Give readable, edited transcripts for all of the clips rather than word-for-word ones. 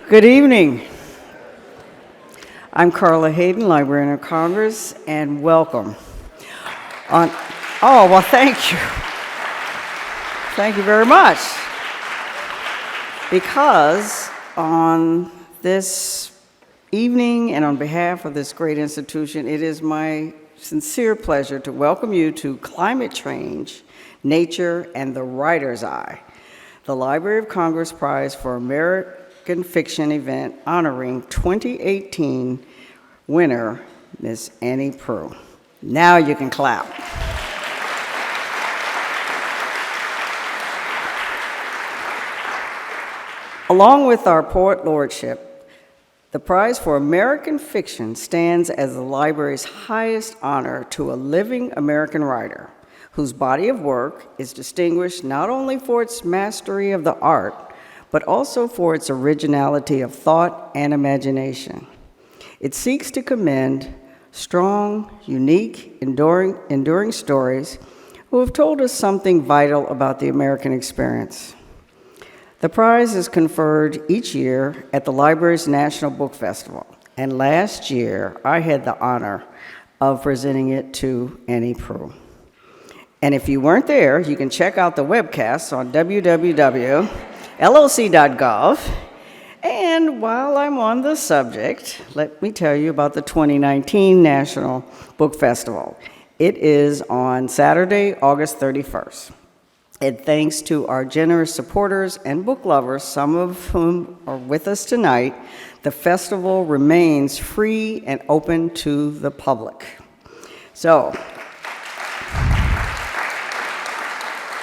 Good evening. I'm Carla Hayden, Librarian of Congress, and welcome. Well, thank you. Thank you very much. Because on this evening and on behalf of this great institution, it is my sincere pleasure to welcome you to Climate Change, Nature, and the Writer's Eye, the Library of Congress Prize for American Fiction event honoring 2018 winner, Miss Annie Proulx. Now you can clap. Along with our poet laureateship, the Prize for American Fiction stands as the library's highest honor to a living American writer whose body of work is distinguished not only for its mastery of the art, but also for its originality of thought and imagination. It seeks to commend strong, unique, enduring stories who have told us something vital about the American experience. The prize is conferred each year at the library's National Book Festival, and last year I had the honor of presenting it to Annie Proulx. And if you weren't there, you can check out the webcast on www.loc.gov. And while I'm on the subject, let me tell you about the 2019 National Book Festival. It is on Saturday, August 31st. And thanks to our generous supporters and book lovers, some of whom are with us tonight, the festival remains free and open to the public. So,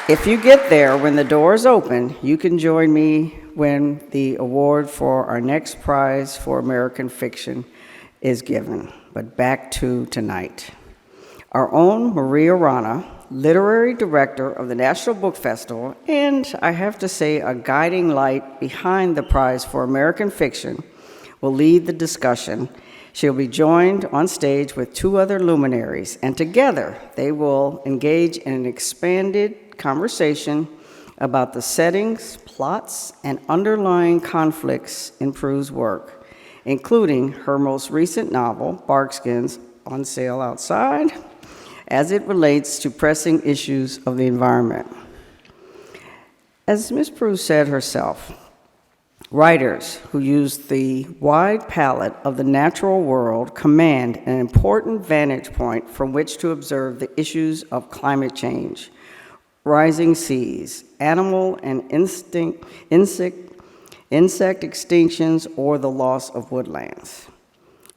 if you get there when the doors open, you can join me when the award for our next prize for American fiction is given. But back to tonight. Our own Maria Rana, literary director of the National Book Festival, and I have to say a guiding light behind the Prize for American Fiction, will lead the discussion. She'll be joined on stage with two other luminaries, and together they will engage in an expanded conversation about the settings, plots, and underlying conflicts in Proux's work, including her most recent novel, Barkskins, on sale outside, as it relates to pressing issues of the environment. As Ms. Proulx said herself, writers who use the wide palette of the natural world command an important vantage point from which to observe the issues of climate change, rising seas, animal and insect extinctions, or the loss of woodlands.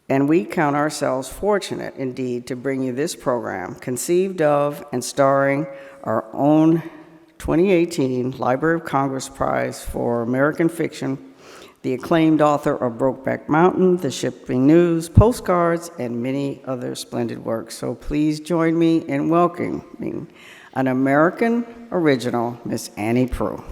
And we count ourselves fortunate indeed to bring you this program, conceived of and starring our own 2018 Library of Congress Prize for American Fiction, the acclaimed author of Brokeback Mountain, The Shipping News, Postcards, and many other splendid works. So please join me in welcoming an American original, Miss Annie Proulx.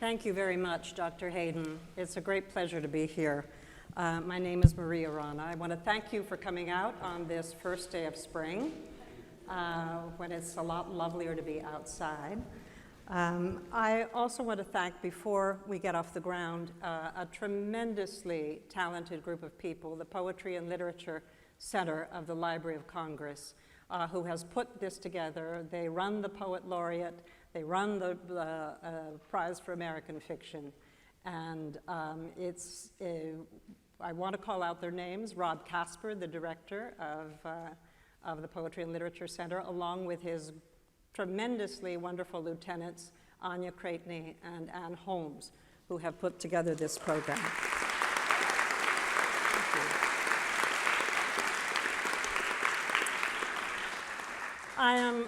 Thank you very much, Dr. Hayden. It's a great pleasure to be here. My name is Maria Rana. I want to thank you for coming out on this first day of spring, when it's a lot lovelier to be outside. I also want to thank, before we get off the ground, a tremendously talented group of people, the Poetry and Literature Center of the Library of Congress, who has put this together. They run the Poet Laureate. They run the Prize for American Fiction, and I want to call out their names: Rob Casper, the director of the Poetry and Literature Center, along with his tremendously wonderful lieutenants, Anya Cratney and Ann Holmes, who have put together this program.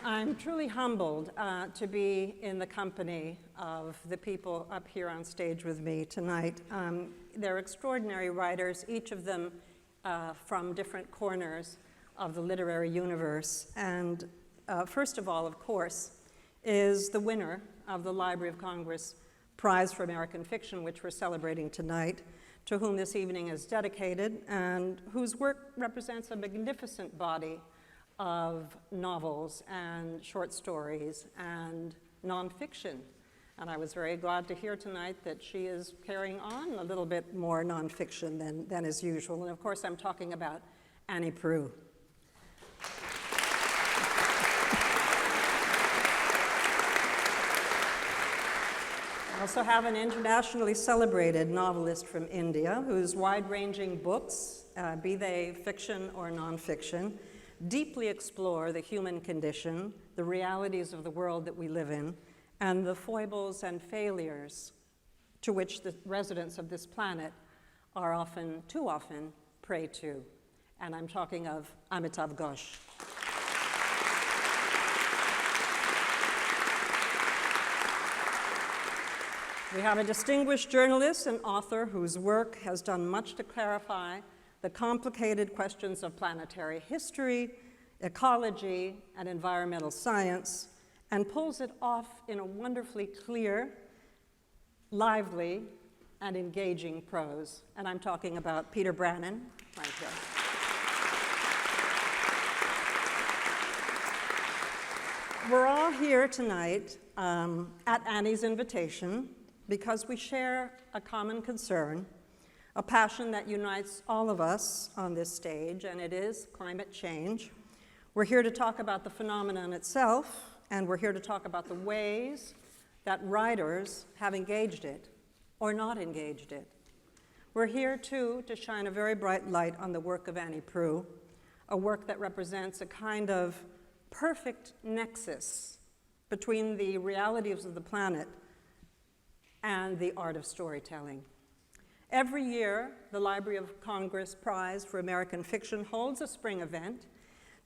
I'm truly humbled to be in the company of the people up here on stage with me tonight. They're extraordinary writers, each of them from different corners of the literary universe. And first of all, of course, is the winner of the Library of Congress Prize for American Fiction, which we're celebrating tonight, to whom this evening is dedicated, and whose work represents a magnificent body of novels and short stories and nonfiction. And I was very glad to hear tonight that she is carrying on a little bit more nonfiction than is usual. And of course, I'm talking about Annie Proulx. I also have an internationally celebrated novelist from India whose wide-ranging books, be they fiction or nonfiction, deeply explore the human condition, the realities of the world that we live in, and the foibles and failures to which the residents of this planet are often, too often, prey to. And I'm talking of Amitav Ghosh. We have a distinguished journalist and author whose work has done much to clarify the complicated questions of planetary history, ecology, and environmental science, and pulls it off in a wonderfully clear, lively, and engaging prose. And I'm talking about Peter Brannen, right here. We're all here tonight at Annie's invitation because we share a common concern, a passion that unites all of us on this stage, and it is climate change. We're here to talk about the phenomenon itself, and we're here to talk about the ways that writers have engaged it or not engaged it. We're here, too, to shine a very bright light on the work of Annie Proulx, a work that represents a kind of perfect nexus between the realities of the planet and the art of storytelling. Every year, the Library of Congress Prize for American Fiction holds a spring event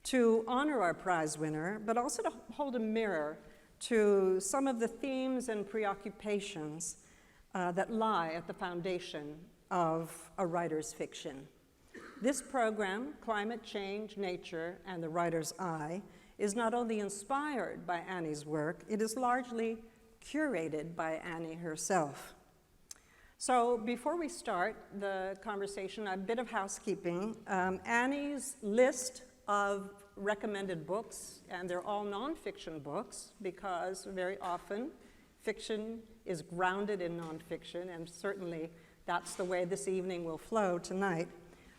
to honor our prize winner, but also to hold a mirror to some of the themes and preoccupations that lie at the foundation of a writer's fiction. This program, Climate Change, Nature, and the Writer's Eye, is not only inspired by Annie's work, it is largely curated by Annie herself. So before we start the conversation, a bit of housekeeping. Annie's list of recommended books, and they're all nonfiction books because very often fiction is grounded in nonfiction, and certainly that's the way this evening will flow tonight.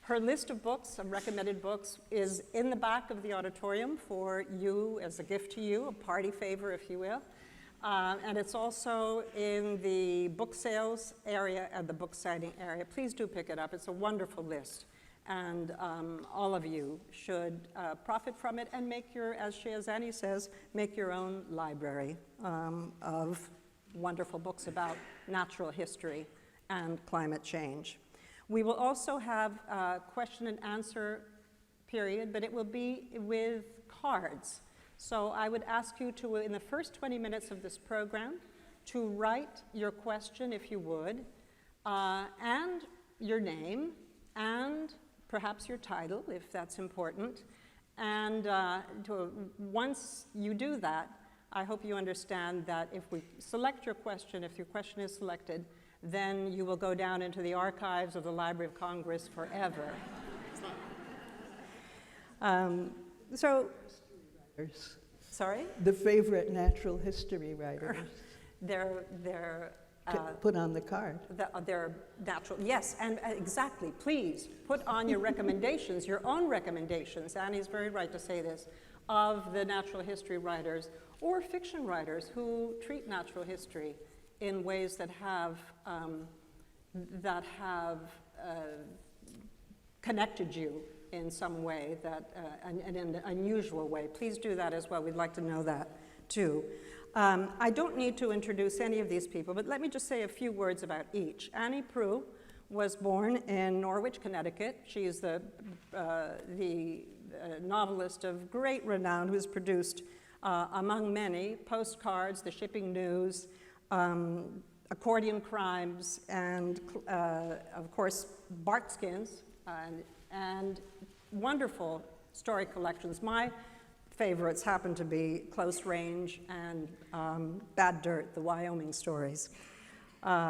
Her list of books, of recommended books, is in the back of the auditorium for you as a gift to you, a party favor, if you will. And it's also in the book sales area and the book signing area. Please do pick it up. It's a wonderful list. And all of you should profit from it and make your, as Annie says, make your own library of wonderful books about natural history and climate change. We will also have a question and answer period, but it will be with cards. So I would ask you to, in the first 20 minutes of this program, to write your question, if you would, and your name, and perhaps your title, if that's important. And once you do that, I hope you understand that if we select your question, if your question is selected, then you will go down into the archives of the Library of Congress forever. Sorry? The favorite natural history writers. They're Put on the card. They're natural, yes, and exactly. Please put on your recommendations, your own recommendations. Annie's very right to say this, of the natural history writers or fiction writers who treat natural history in ways that have connected you in some way, in an unusual way. Please do that as well. We'd like to know that too. I don't need to introduce any of these people, but let me just say a few words about each. Annie Proulx was born in Norwich, Connecticut. She is the novelist of great renown who's produced, among many, Postcards, The Shipping News, Accordion Crimes, and of course, Bartskins, and wonderful story collections. My favorites happen to be Close Range and Bad Dirt, the Wyoming stories.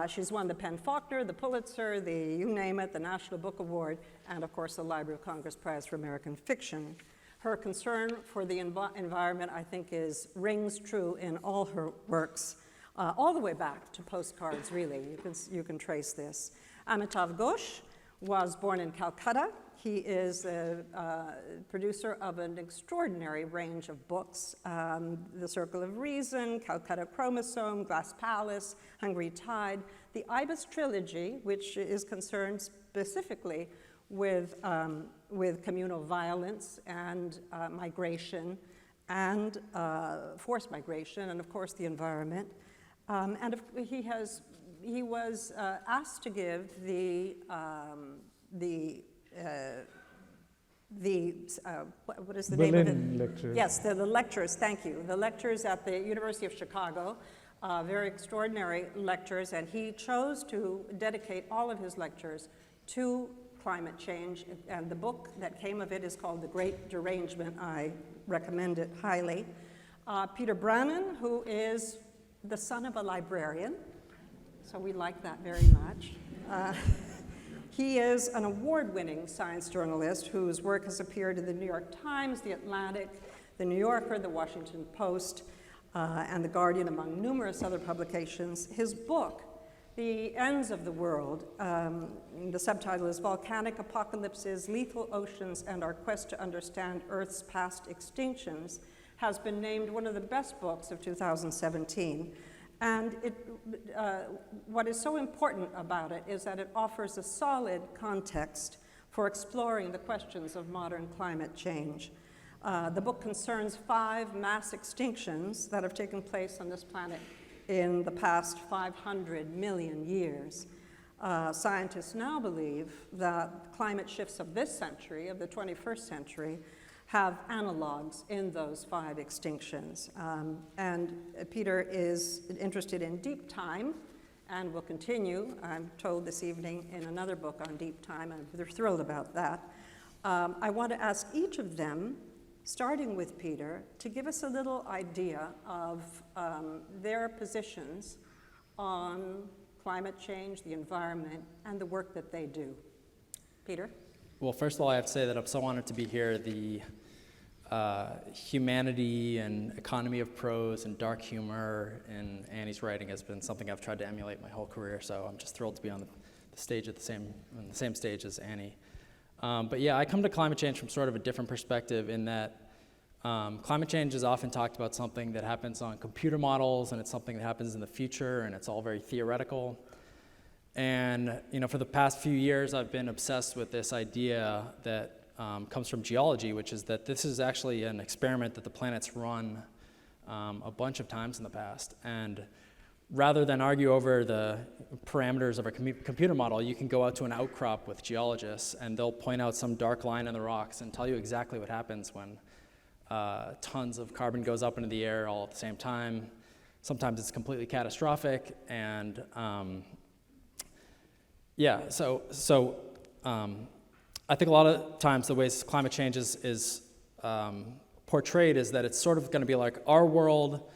She's won the PEN-Faulkner, the Pulitzer, the you name it, the National Book Award, and of course the Library of Congress Prize for American Fiction. Her concern for the environment, I think, rings true in all her works, all the way back to postcards, really. You can trace this. Amitav Ghosh was born in Calcutta. He is a producer of an extraordinary range of books, The Circle of Reason, Calcutta Chromosome, Glass Palace, Hungry Tide, the Ibis Trilogy, which is concerned specifically with communal violence and migration and forced migration, and of course the environment. He was asked to give what is the name of it? Lectures. Yes, the lectures, thank you. The lectures at the University of Chicago, very extraordinary lectures, and he chose to dedicate all of his lectures to climate change, and the book that came of it is called The Great Derangement. I recommend it highly. Peter Brannen, who is the son of a librarian, so we like that very much. He is an award-winning science journalist whose work has appeared in the New York Times, The Atlantic, The New Yorker, The Washington Post, and The Guardian, among numerous other publications. His book, The Ends of the World, the subtitle is Volcanic Apocalypses, Lethal Oceans, and Our Quest to Understand Earth's Past Extinctions, has been named one of the best books of 2017. And what is so important about it is that it offers a solid context for exploring the questions of modern climate change. The book concerns 5 mass extinctions that have taken place on this planet in the past 500 million years. Scientists now believe that climate shifts of this century, of the 21st century, have analogs in those 5 extinctions. And Peter is interested in deep time and will continue, I'm told this evening, in another book on deep time, and they're thrilled about that. I want to ask each of them, starting with Peter, to give us a little idea of their positions on climate change, the environment, and the work that they do. Peter? Well, first of all, I have to say that I'm so honored to be here. The humanity and economy of prose and dark humor in Annie's writing has been something I've tried to emulate my whole career, so I'm just thrilled to be on the stage on the same stage as Annie. But yeah, I come to climate change from sort of a different perspective in that climate change is often talked about something that happens on computer models, and it's something that happens in the future, and it's all very theoretical. And for the past few years, I've been obsessed with this idea that comes from geology, which is that this is actually an experiment that the planet's run a bunch of times in the past. And rather than argue over the parameters of a computer model, you can go out to an outcrop with geologists, and they'll point out some dark line in the rocks and tell you exactly what happens when tons of carbon goes up into the air all at the same time. Sometimes it's completely catastrophic, and I think a lot of times the ways climate change is portrayed is that it's sort of going to be like our world,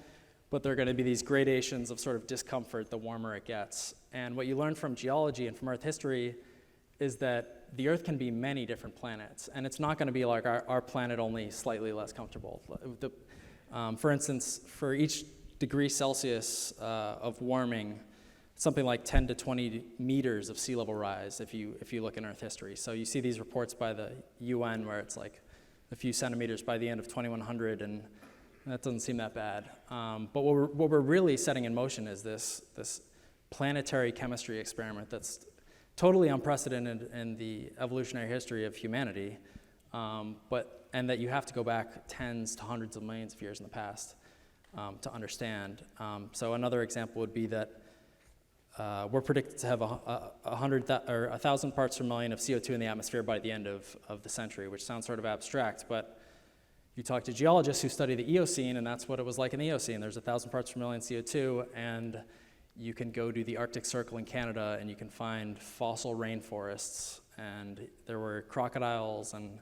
but there are going to be these gradations of sort of discomfort the warmer it gets. And what you learn from geology and from Earth history is that the Earth can be many different planets, and it's not going to be like our planet, only slightly less comfortable. For instance, for each degree Celsius of warming, something like 10 to 20 meters of sea level rise if you look in Earth history. So you see these reports by the UN where it's like a few centimeters by the end of 2100, and that doesn't seem that bad. But what we're really setting in motion is this planetary chemistry experiment that's totally unprecedented in the evolutionary history of humanity, and that you have to go back tens to hundreds of millions of years in the past to understand. So another example would be that we're predicted to have 1,000 parts per million of CO2 in the atmosphere by the end of the century, which sounds sort of abstract, but you talk to geologists who study the Eocene, and that's what it was like in the Eocene. There's 1,000 parts per million CO2, and you can go to the Arctic Circle in Canada, and you can find fossil rainforests and there were crocodiles and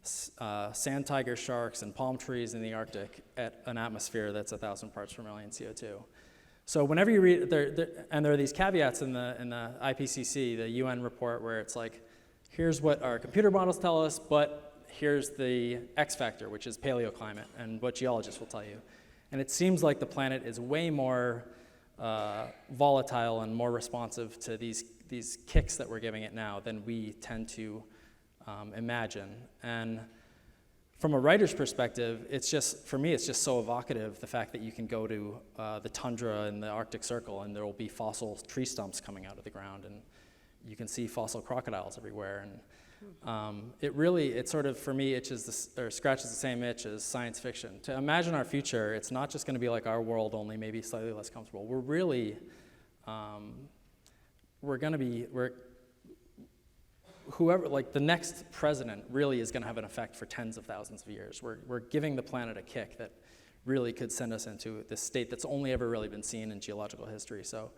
sand tiger sharks and palm trees in the Arctic at an atmosphere that's 1,000 parts per million CO2. So whenever you read, and there are these caveats in the IPCC, the UN report, where it's like, here's what our computer models tell us, but here's the X factor, which is paleoclimate, and what geologists will tell you. And it seems like the planet is way more volatile and more responsive to these kicks that we're giving it now than we tend to imagine. And from a writer's perspective, it's just, for me, it's just so evocative, the fact that you can go to the tundra in the Arctic Circle and there will be fossil tree stumps coming out of the ground, and you can see fossil crocodiles everywhere. And it sort of, for me, scratches the same itch as science fiction. To imagine our future, it's not just going to be like our world, only maybe slightly less comfortable. We're really, whoever, like the next president really is going to have an effect for tens of thousands of years. We're giving the planet a kick that really could send us into this state that's only ever really been seen in geological history. So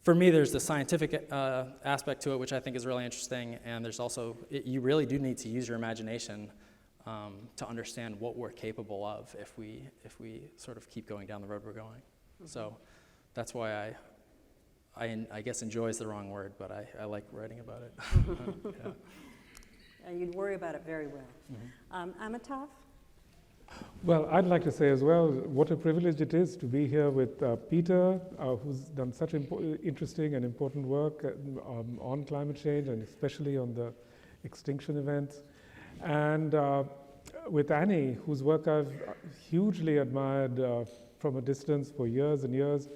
for me, there's the scientific aspect to it, which I think is really interesting, and there's also, you really do need to use your imagination to understand what we're capable of if we sort of keep going down the road we're going. Mm-hmm. So that's why I guess enjoy is the wrong word, but I like writing about it. Yeah. You'd worry about it very well. Mm-hmm. Amitav? Well, I'd like to say as well, what a privilege it is to be here with Peter, who's done such interesting and important work on climate change, and especially on the extinction events. And with Annie, whose work I've hugely admired from a distance for years and years,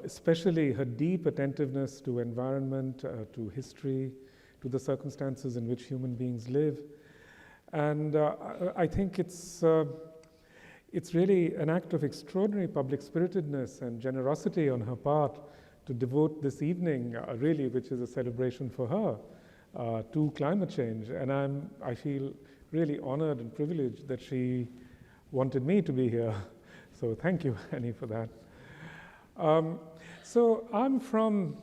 especially her deep attentiveness to environment, to history, to the circumstances in which human beings live. And I think it's really an act of extraordinary public spiritedness and generosity on her part to devote this evening, really, which is a celebration for her, to climate change. And I feel really honored and privileged that she wanted me to be here. So thank you, Annie, for that. So I'm from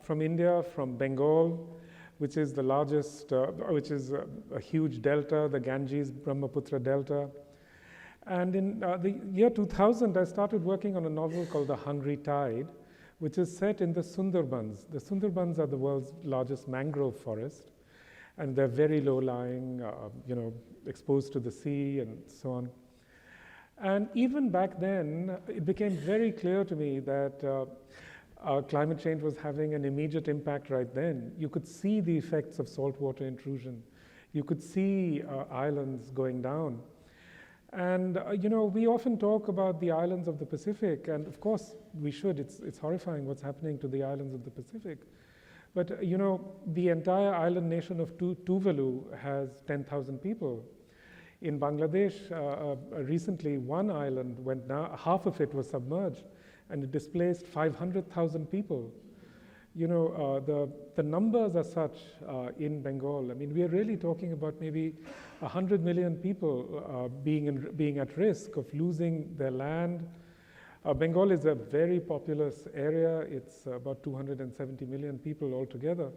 India, from Bengal, which is the largest, which is a huge delta, the Ganges-Brahmaputra Delta. And in the year 2000, I started working on a novel called The Hungry Tide, which is set in the Sundarbans. The Sundarbans are the world's largest mangrove forest, and they're very low-lying, exposed to the sea and so on. And even back then, it became very clear to me that climate change was having an immediate impact right then. You could see the effects of saltwater intrusion. You could see islands going down. And, we often talk about the islands of the Pacific, and of course we should. It's horrifying what's happening to the islands of the Pacific. But, the entire island nation of Tuvalu has 10,000 people. In Bangladesh, recently, one island went down, half of it was submerged, and it displaced 500,000 people. The numbers are such in Bengal. I mean, we are really talking about maybe 100 million people being at risk of losing their land. Bengal is a very populous area. It's about 270 million people altogether.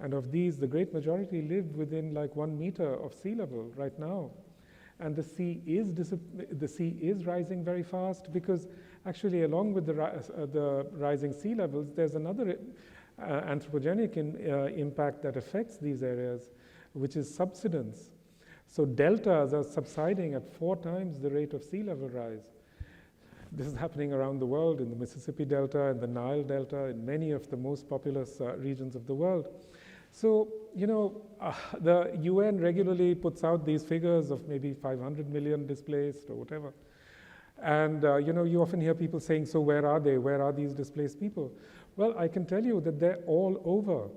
And of these, the great majority live within like 1 meter of sea level right now. And the sea is rising very fast, because actually along with the rising sea levels, there's another anthropogenic impact that affects these areas, which is subsidence. So deltas are subsiding at 4 times the rate of sea level rise. This is happening around the world, in the Mississippi Delta and the Nile Delta, in many of the most populous regions of the world. So, the UN regularly puts out these figures of maybe 500 million displaced or whatever. And, you often hear people saying, so where are they? Where are these displaced people? Well, I can tell you that they're all over.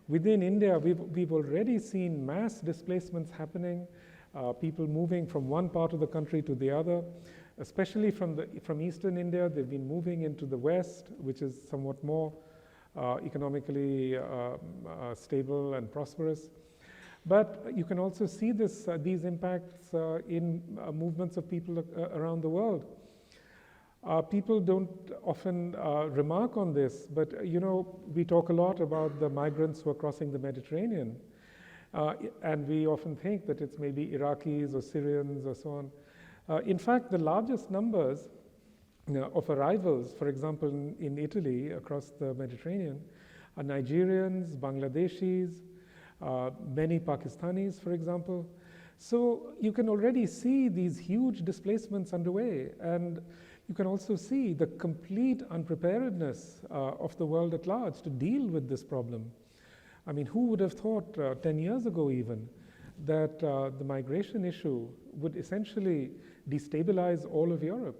Within India, we've already seen mass displacements happening, people moving from one part of the country to the other, especially from eastern India. They've been moving into the west, which is somewhat more economically stable and prosperous. But you can also see these impacts in movements of people around the world. People don't often remark on this, but we talk a lot about the migrants who are crossing the Mediterranean, and we often think that it's maybe Iraqis or Syrians or so on. In fact, the largest numbers of arrivals, for example, in Italy across the Mediterranean, are Nigerians, Bangladeshis, many Pakistanis, for example. So you can already see these huge displacements underway, and you can also see the complete unpreparedness of the world at large to deal with this problem. I mean, who would have thought 10 years ago even that the migration issue would essentially destabilize all of Europe,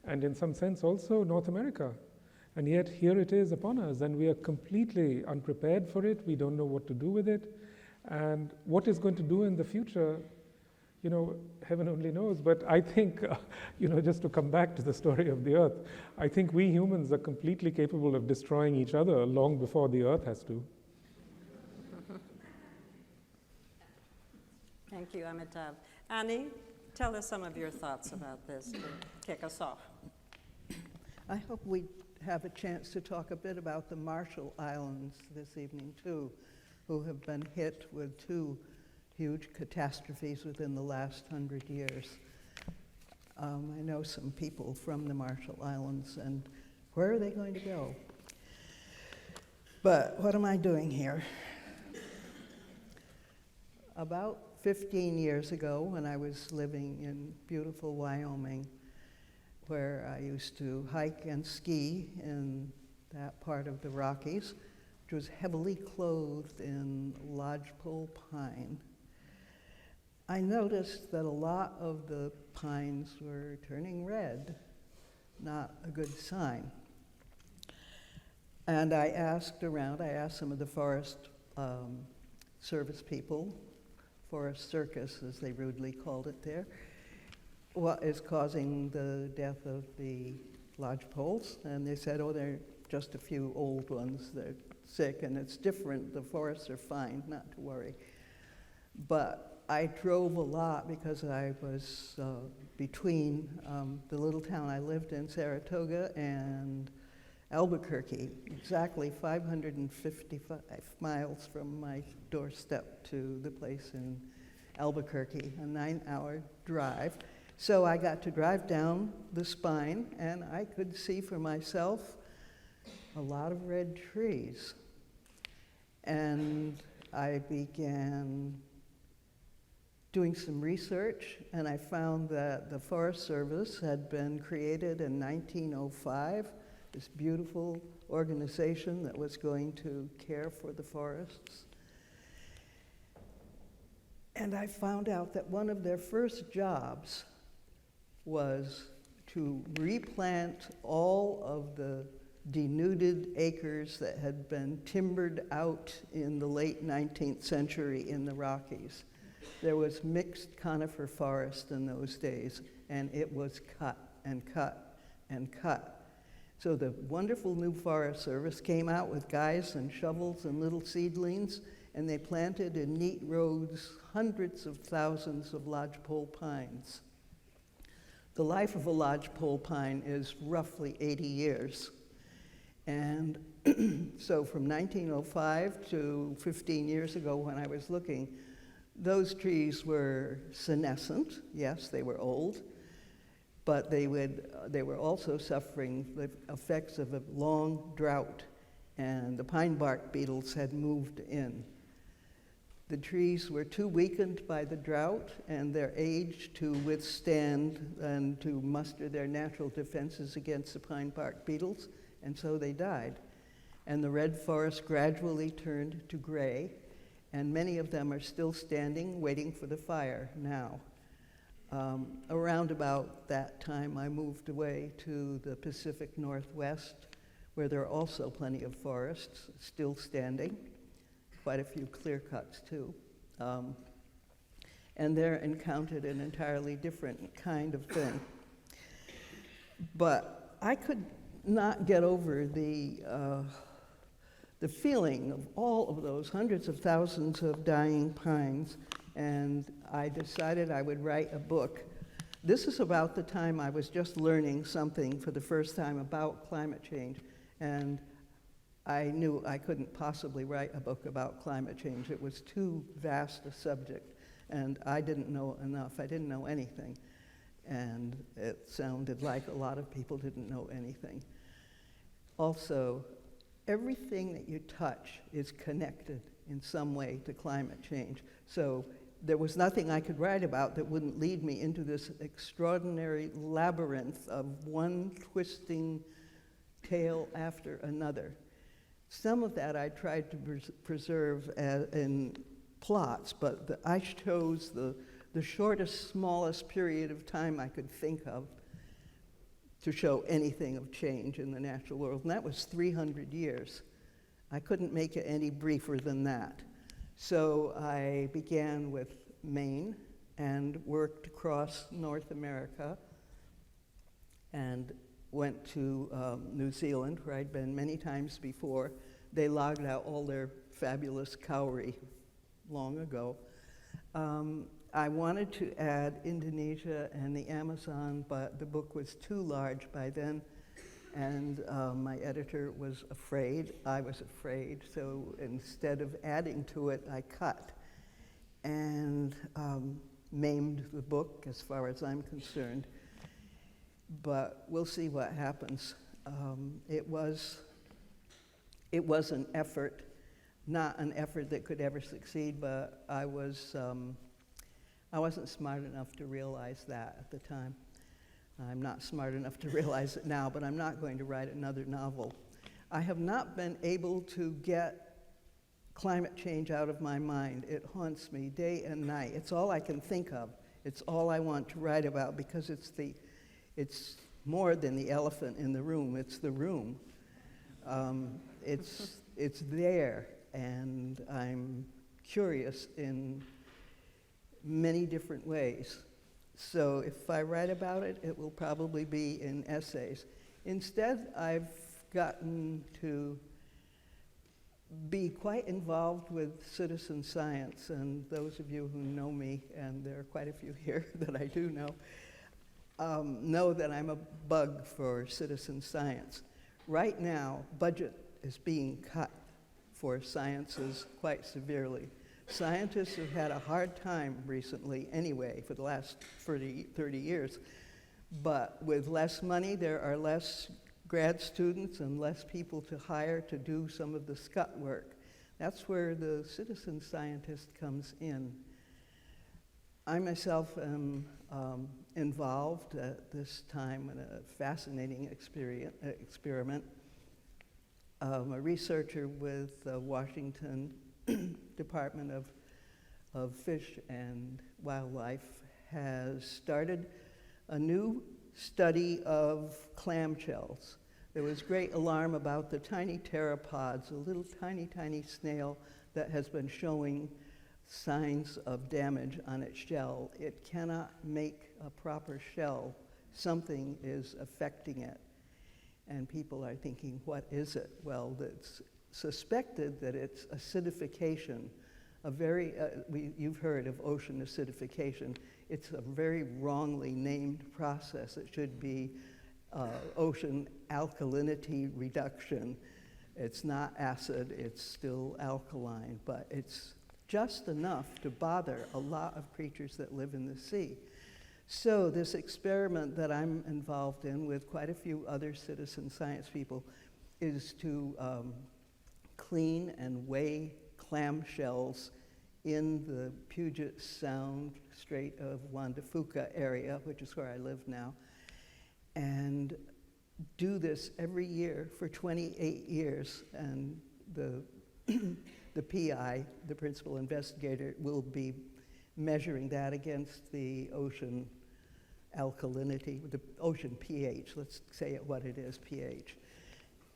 and in some sense also North America. And yet here it is upon us, and we are completely unprepared for it. We don't know what to do with it. And what it's going to do in the future, heaven only knows. But I think, just to come back to the story of the Earth, I think we humans are completely capable of destroying each other long before the Earth has to. Thank you, Amitav. Annie, tell us some of your thoughts about this to kick us off. I hope we have a chance to talk a bit about the Marshall Islands this evening, too, who have been hit with 2 huge catastrophes within the last 100 years. I know some people from the Marshall Islands, and where are they going to go? But what am I doing here? About 15 years ago, when I was living in beautiful Wyoming, where I used to hike and ski in that part of the Rockies, which was heavily clothed in lodgepole pine, I noticed that a lot of the pines were turning red, not a good sign. And I asked around, I asked some of the forest service people, forest circus as they rudely called it there, what is causing the death of the lodgepoles? And they said, they're just a few old ones. They're sick, and it's different. The forests are fine, not to worry. But I drove a lot because I was between the little town I lived in, Saratoga, and Albuquerque, exactly 555 miles from my doorstep to the place in Albuquerque, a 9-hour drive. So I got to drive down the spine, and I could see for myself a lot of red trees. And I began doing some research, and I found that the Forest Service had been created in 1905, this beautiful organization that was going to care for the forests. And I found out that one of their first jobs was to replant all of the denuded acres that had been timbered out in the late 19th century in the Rockies. There was mixed conifer forest in those days, and it was cut and cut and cut. So the wonderful new Forest Service came out with guys and shovels and little seedlings, and they planted in neat rows hundreds of thousands of lodgepole pines. The life of a lodgepole pine is roughly 80 years. And so from 1905 to 15 years ago when I was looking, those trees were senescent. Yes, they were old, but they were also suffering the effects of a long drought, and the pine bark beetles had moved in. The trees were too weakened by the drought and their age to withstand and to muster their natural defenses against the pine bark beetles, and so they died. And the red forest gradually turned to gray, and many of them are still standing, waiting for the fire now. Around about that time, I moved away to the Pacific Northwest, where there are also plenty of forests still standing. Quite a few clear cuts too. And there encountered an entirely different kind of thing. But I could not get over the feeling of all of those hundreds of thousands of dying pines, and I decided I would write a book This is about the time I was just learning something for the first time about climate change, and I knew I couldn't possibly write a book about climate change. It was too vast a subject, and I didn't know enough. I didn't know anything, and it sounded like a lot of people didn't know anything. Also, everything that you touch is connected in some way to climate change. So there was nothing I could write about that wouldn't lead me into this extraordinary labyrinth of one twisting tale after another. Some of that I tried to preserve in plots, but I chose the shortest, smallest period of time I could think of to show anything of change in the natural world, and that was 300 years. I couldn't make it any briefer than that. So I began with Maine and worked across North America and went to New Zealand, where I'd been many times before. They logged out all their fabulous kauri long ago. I wanted to add Indonesia and the Amazon, but the book was too large by then, and my editor was afraid. I was afraid, so instead of adding to it, I cut and maimed the book as far as I'm concerned. But we'll see what happens. It was an effort, not an effort that could ever succeed, but I wasn't smart enough to realize that at the time. I'm not smart enough to realize it now, but I'm not going to write another novel. I have not been able to get climate change out of my mind. It haunts me day and night. It's all I can think of. It's all I want to write about, because it's more than the elephant in the room. It's the room. It's there, and I'm curious in many different ways. So if I write about it, it will probably be in essays. Instead, I've gotten to be quite involved with citizen science, and those of you who know me, and there are quite a few here that I do know that I'm a bug for citizen science. Right now, budget is being cut for sciences quite severely. Scientists have had a hard time recently anyway, for the last 30 years. But with less money, there are less grad students and less people to hire to do some of the scut work. That's where the citizen scientist comes in. I myself am involved at this time in a fascinating experiment. A researcher with the Washington Department of Fish and Wildlife has started a new study of clamshells. There was great alarm about the tiny pteropods, a little tiny snail that has been showing signs of damage on its shell. It cannot make a proper shell. Something is affecting it. And people are thinking, what is it? Well, it's suspected that it's acidification, you've heard of ocean acidification. It's a very wrongly named process. It should be ocean alkalinity reduction. It's not acid, it's still alkaline, but it's just enough to bother a lot of creatures that live in the sea. So this experiment that I'm involved in with quite a few other citizen science people is to clean and weigh clamshells in the Puget Sound, Strait of Juan de Fuca area, which is where I live now, and do this every year for 28 years. And the PI, the principal investigator, will be measuring that against the ocean alkalinity, the ocean pH, let's say it what it is, pH,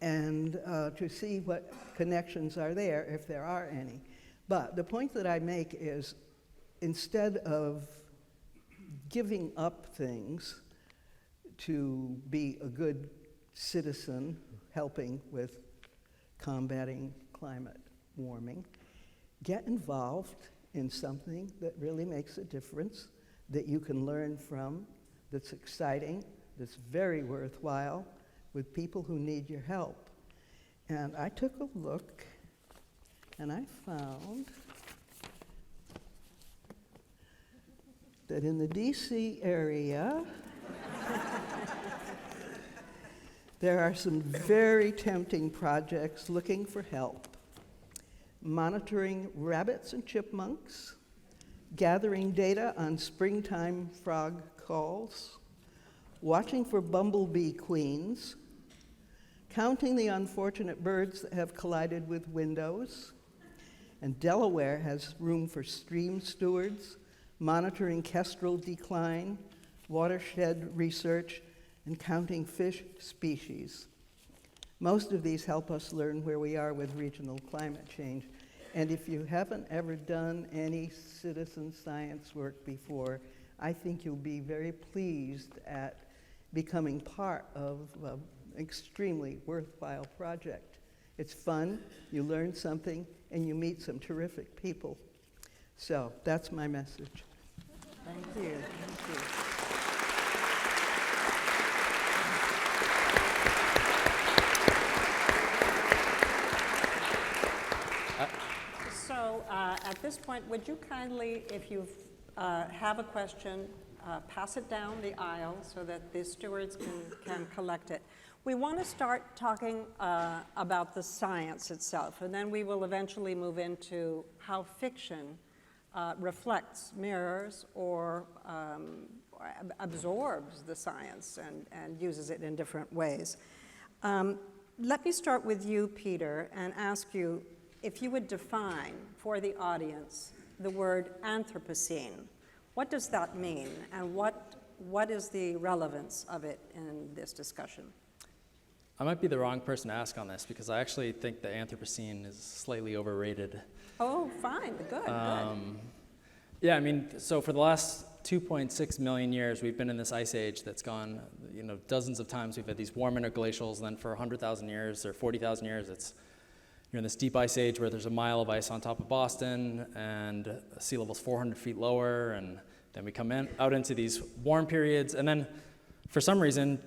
and to see what connections are there, if there are any. But the point that I make is, instead of giving up things to be a good citizen helping with combating climate warming, get involved in something that really makes a difference, that you can learn from, that's exciting, that's very worthwhile, with people who need your help. And I took a look, and I found that in the DC area, there are some very tempting projects looking for help. Monitoring rabbits and chipmunks, gathering data on springtime frog calls, watching for bumblebee queens, counting the unfortunate birds that have collided with windows, and Delaware has room for stream stewards, monitoring kestrel decline, watershed research, and counting fish species. Most of these help us learn where we are with regional climate change. And if you haven't ever done any citizen science work before, I think you'll be very pleased at becoming part of an extremely worthwhile project. It's fun, you learn something, and you meet some terrific people. So that's my message. Thank you. Thank you. So at this point, would you kindly, if you have a question, pass it down the aisle so that the stewards can collect it. We want to start talking about the science itself, and then we will eventually move into how fiction reflects, mirrors, or absorbs the science and uses it in different ways. Let me start with you, Peter, and ask you if you would define for the audience the word Anthropocene. What does that mean, and what is the relevance of it in this discussion? I might be the wrong person to ask on this because I actually think the Anthropocene is slightly overrated. Oh, fine, good. Yeah, I mean, so for the last 2.6 million years, we've been in this ice age that's gone, dozens of times. We've had these warm interglacials, and then for 100,000 years or 40,000 years, you're in this deep ice age where there's a mile of ice on top of Boston, and sea level's 400 feet lower, and then we come out into these warm periods, and then for some reason,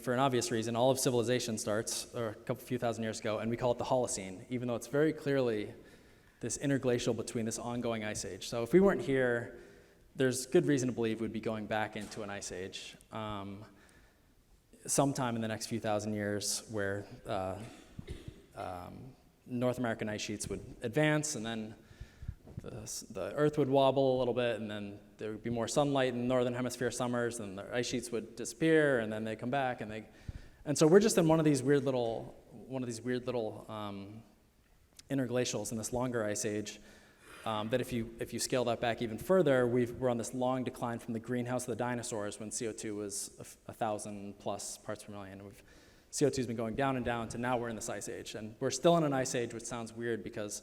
for an obvious reason, all of civilization starts a few thousand years ago, and we call it the Holocene, even though it's very clearly this interglacial between this ongoing ice age. So if we weren't here, there's good reason to believe we'd be going back into an ice age sometime in the next few thousand years, where North American ice sheets would advance, and then the Earth would wobble a little bit, and then there would be more sunlight in the northern hemisphere summers, and the ice sheets would disappear, and then they come back, and so we're just in one of these weird little interglacials in this longer ice age. That if you scale that back even further, we're on this long decline from the greenhouse of the dinosaurs when CO2 was 1,000 plus parts per million. CO2's been going down and down to now we're in this ice age. And we're still in an ice age, which sounds weird because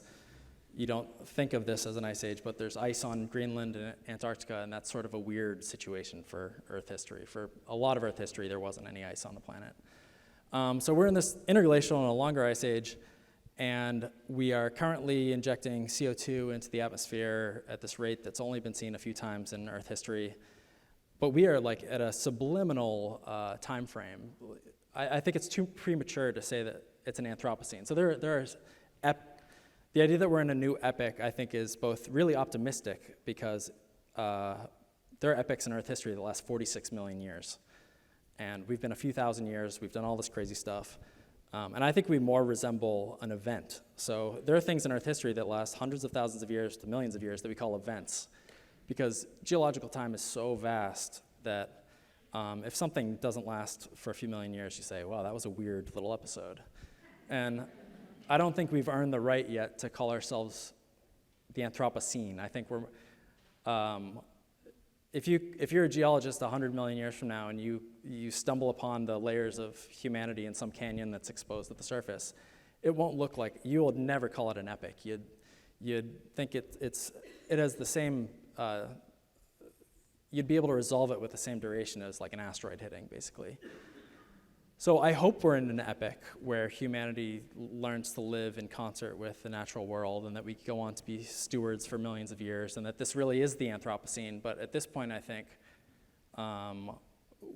you don't think of this as an ice age, but there's ice on Greenland and Antarctica, and that's sort of a weird situation for Earth history. For a lot of Earth history, there wasn't any ice on the planet. So we're in this interglacial and a longer ice age, and we are currently injecting CO2 into the atmosphere at this rate that's only been seen a few times in Earth history. But we are at a subliminal time frame. I think it's too premature to say that it's an Anthropocene. So the idea that we're in a new epoch, I think, is both really optimistic because there are epochs in Earth history that last 46 million years. And we've been a few thousand years, we've done all this crazy stuff. And I think we more resemble an event. So there are things in Earth history that last hundreds of thousands of years to millions of years that we call events. Because geological time is so vast that if something doesn't last for a few million years, you say, wow, that was a weird little episode. And I don't think we've earned the right yet to call ourselves the Anthropocene. I think we're, if you're a geologist 100 million years from now and you stumble upon the layers of humanity in some canyon that's exposed at the surface, it won't look like, you will never call it an epoch. You'd think it has the same, you'd be able to resolve it with the same duration as like an asteroid hitting, basically. So I hope we're in an epoch where humanity learns to live in concert with the natural world, and that we go on to be stewards for millions of years, and that this really is the Anthropocene. But at this point, I think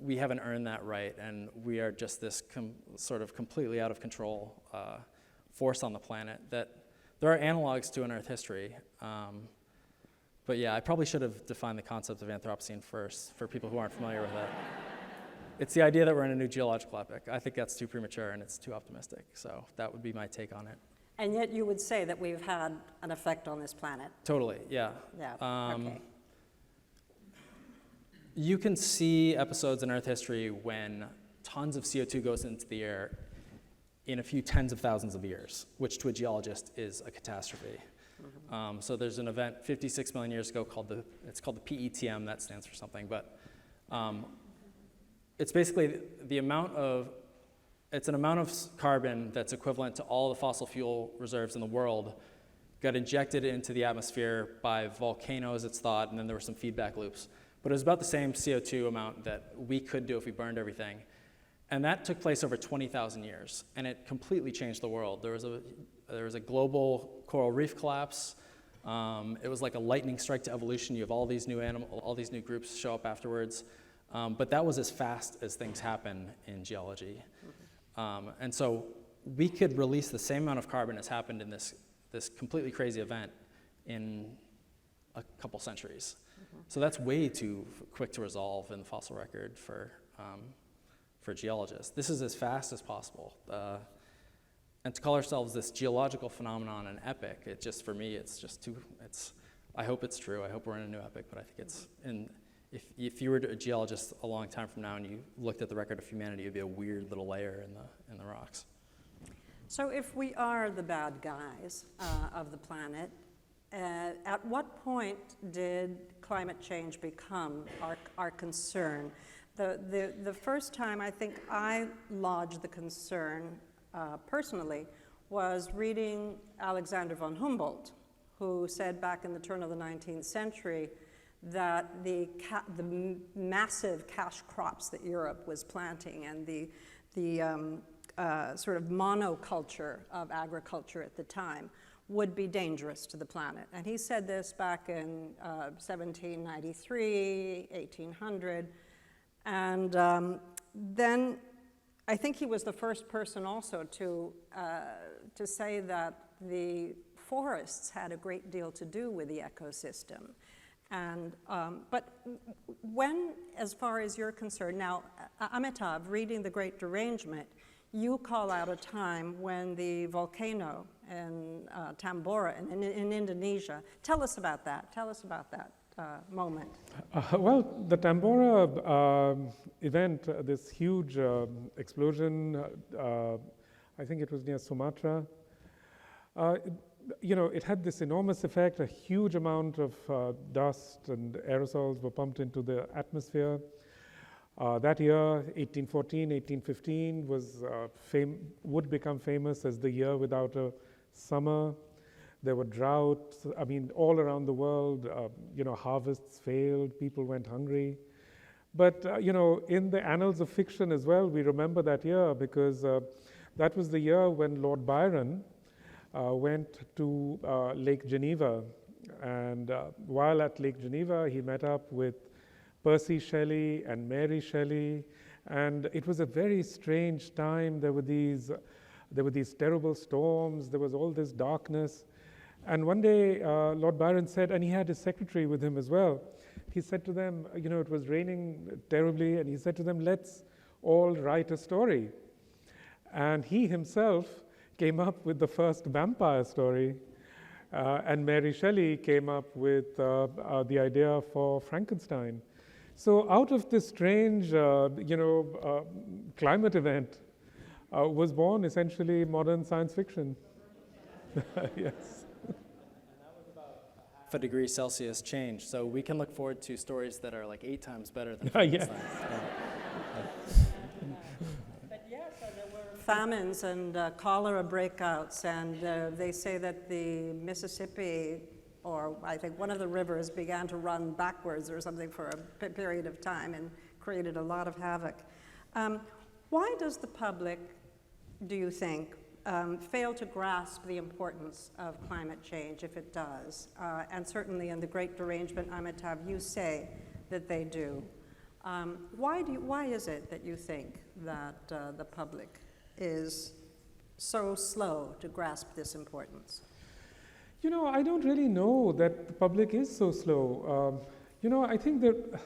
we haven't earned that right, and we are just this sort of completely out of control force on the planet that there are analogs to in Earth history. But yeah, I probably should have defined the concept of Anthropocene first for people who aren't familiar with it. It's the idea that we're in a new geological epoch. I think that's too premature and it's too optimistic. So that would be my take on it. And yet you would say that we've had an effect on this planet. Totally, yeah. Yeah, okay. You can see episodes in Earth history when tons of CO2 goes into the air in a few tens of thousands of years, which to a geologist is a catastrophe. So there's an event 56 million years ago called the PETM, that stands for something, but it's basically it's an amount of carbon that's equivalent to all the fossil fuel reserves in the world got injected into the atmosphere by volcanoes, it's thought, and then there were some feedback loops. But it was about the same CO2 amount that we could do if we burned everything. And that took place over 20,000 years, and it completely changed the world. There was a global coral reef collapse. It was like a lightning strike to evolution. You have all these new groups show up afterwards. But that was as fast as things happen in geology. And so we could release the same amount of carbon as happened in this completely crazy event in a couple centuries. So that's way too quick to resolve in the fossil record for geologists. This is as fast as possible. And to call ourselves this geological phenomenon an epic, for me, it's just too, I hope it's true. I hope we're in a new epic, but I think if you were a geologist a long time from now and you looked at the record of humanity, it'd be a weird little layer in the rocks. So if we are the bad guys of the planet, at what point did climate change become our concern? The first time I think I lodged the concern personally was reading Alexander von Humboldt, who said back in the turn of the 19th century that the massive cash crops that Europe was planting and the sort of monoculture of agriculture at the time would be dangerous to the planet. And he said this back in 1793, 1800. And then I think he was the first person also to say that the forests had a great deal to do with the ecosystem. And, but when, as far as you're concerned, now, Amitav, reading The Great Derangement, you call out a time when the volcano in Tambora in Indonesia. Tell us about that. Tell us about that moment. Well, the Tambora event, this huge explosion, I think it was near Sumatra, it had this enormous effect. A huge amount of dust and aerosols were pumped into the atmosphere. That year, 1814, 1815, would become famous as the year without a summer. There were droughts. I mean, all around the world, harvests failed. People went hungry. But, in the annals of fiction as well, we remember that year because that was the year when Lord Byron went to Lake Geneva. And while at Lake Geneva, he met up with Percy Shelley and Mary Shelley. And it was a very strange time. There were these terrible storms. There was all this darkness. And one day, Lord Byron said, and he had his secretary with him as well, he said to them, it was raining terribly, and he said to them, let's all write a story. And he himself came up with the first vampire story, and Mary Shelley came up with the idea for Frankenstein. So out of this strange, climate event was born essentially modern science fiction. Yes. A degree Celsius change, so we can look forward to stories that are like 8 times better than Yeah. But yeah, so there were famines and cholera breakouts, and they say that the Mississippi, or I think one of the rivers, began to run backwards or something for a period of time and created a lot of havoc. Why does the public, do you think, fail to grasp the importance of climate change if it does? And certainly in The Great Derangement, Amitav, you say that they do. Why is it that you think that the public is so slow to grasp this importance? You know, I don't really know that the public is so slow. You know, I think that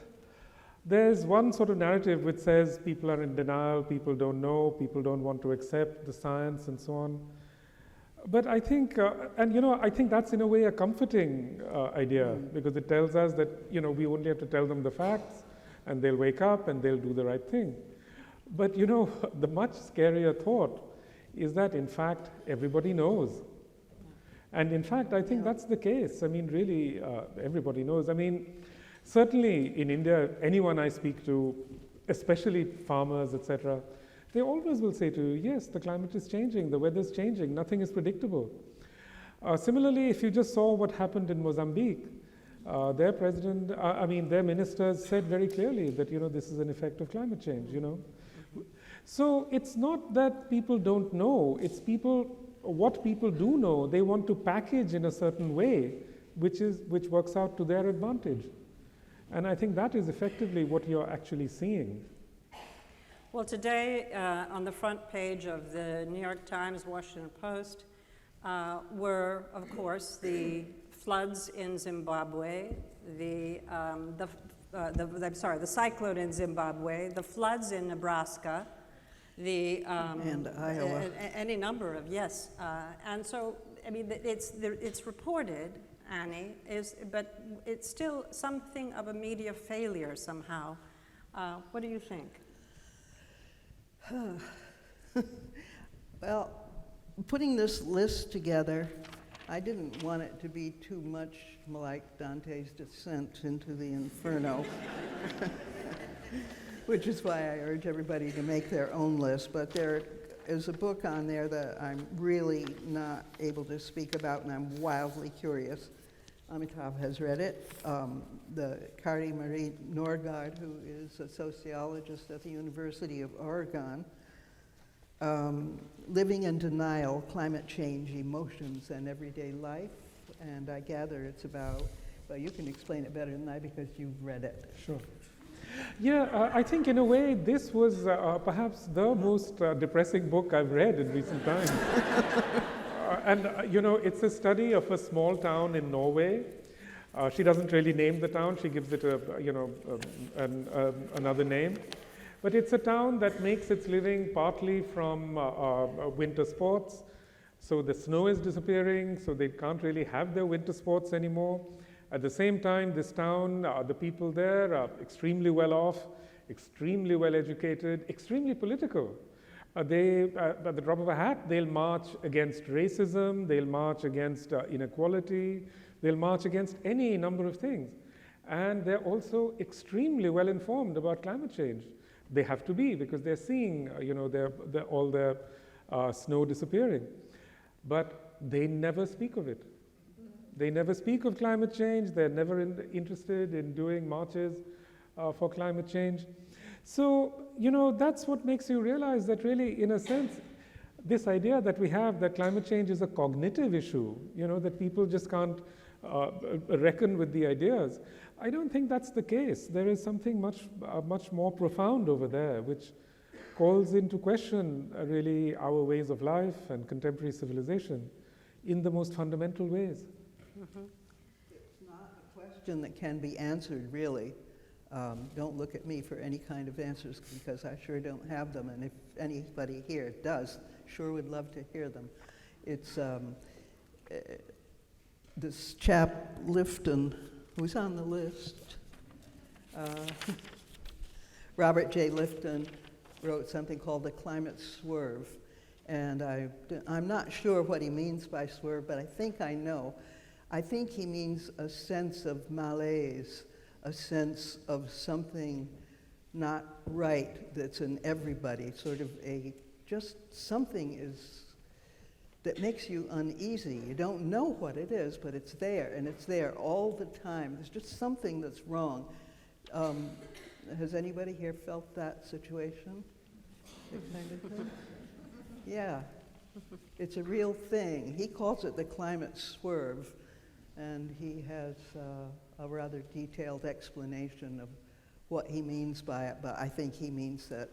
there's one sort of narrative which says people are in denial, people don't know, people don't want to accept the science and so on. But I think, and you know, I think that's in a way a comforting idea, because it tells us that, you know, we only have to tell them the facts and they'll wake up and they'll do the right thing. But you know, the much scarier thought is that in fact everybody knows. And in fact, I think that's the case. I mean, really, everybody knows. I mean, certainly in India, anyone I speak to, especially farmers, etc., they always will say to you, yes, the climate is changing, the weather is changing, nothing is predictable. Similarly, if you just saw what happened in Mozambique, their president, their ministers said very clearly that, you know, this is an effect of climate change, you know. So it's not that people don't know, it's what people do know, they want to package in a certain way, which works out to their advantage. And I think that is effectively what you're actually seeing. Well, today, on the front page of the New York Times, Washington Post, were, of course, the floods in Zimbabwe, the cyclone in Zimbabwe, the floods in Nebraska, and Iowa. Any number of, yes. And so, I mean, it's reported, Annie, but it's still something of a media failure somehow. What do you think? Well, putting this list together, I didn't want it to be too much like Dante's descent into the inferno, which is why I urge everybody to make their own list. But there is a book on there that I'm really not able to speak about, and I'm wildly curious. Amitav has read it. The Kari Marie Norgaard, who is a sociologist at the University of Oregon, Living in Denial, Climate Change, Emotions, and Everyday Life. And I gather it's about, well, you can explain it better than I because you've read it. Sure. Yeah, I think in a way this was perhaps the most depressing book I've read in recent times. You know, it's a study of a small town in Norway. She doesn't really name the town, she gives it another name. But it's a town that makes its living partly from winter sports. So the snow is disappearing, so they can't really have their winter sports anymore. At the same time, this town, the people there are extremely well off, extremely well educated, extremely political. At the drop of a hat, they'll march against racism, they'll march against inequality, they'll march against any number of things. And they're also extremely well informed about climate change. They have to be, because they're seeing, all the snow disappearing. But they never speak of it. They never speak of climate change. They're never interested in doing marches for climate change. So, you know, that's what makes you realize that really, in a sense, this idea that we have that climate change is a cognitive issue, you know, that people just can't reckon with the ideas. I don't think that's the case. There is something much more profound over there, which calls into question really our ways of life and contemporary civilization in the most fundamental ways. Mm-hmm. It's not a question that can be answered, really. Don't look at me for any kind of answers, because I sure don't have them, and if anybody here does, sure would love to hear them. It's this chap, Lifton, who's on the list, Robert J. Lifton, wrote something called The Climate Swerve, and I'm not sure what he means by swerve, but I think I know. I think he means a sense of malaise, a sense of something not right that's in everybody, sort of just something that makes you uneasy. You don't know what it is, but it's there, and it's there all the time. There's just something that's wrong. Has anybody here felt that situation? That kind of thing? Yeah, it's a real thing. He calls it the climate swerve, and he has a rather detailed explanation of what he means by it, but I think he means that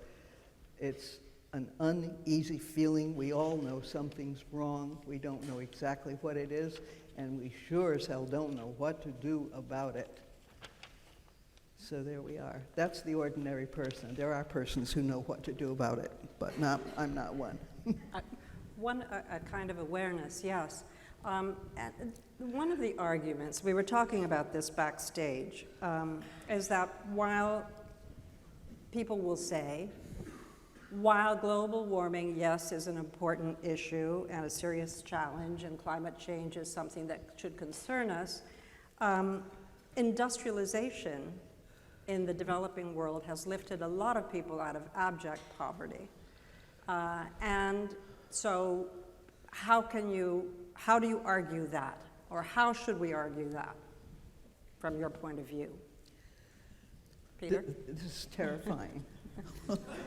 it's an uneasy feeling. We all know something's wrong. We don't know exactly what it is, and we sure as hell don't know what to do about it. So there we are. That's the ordinary person. There are persons who know what to do about it, but I'm not one. A kind of awareness, yes. And one of the arguments, we were talking about this backstage, is that while people will say, while global warming, yes, is an important issue and a serious challenge, and climate change is something that should concern us, industrialization in the developing world has lifted a lot of people out of abject poverty. And so how do you argue that? Or how should we argue that from your point of view? Peter? This is terrifying.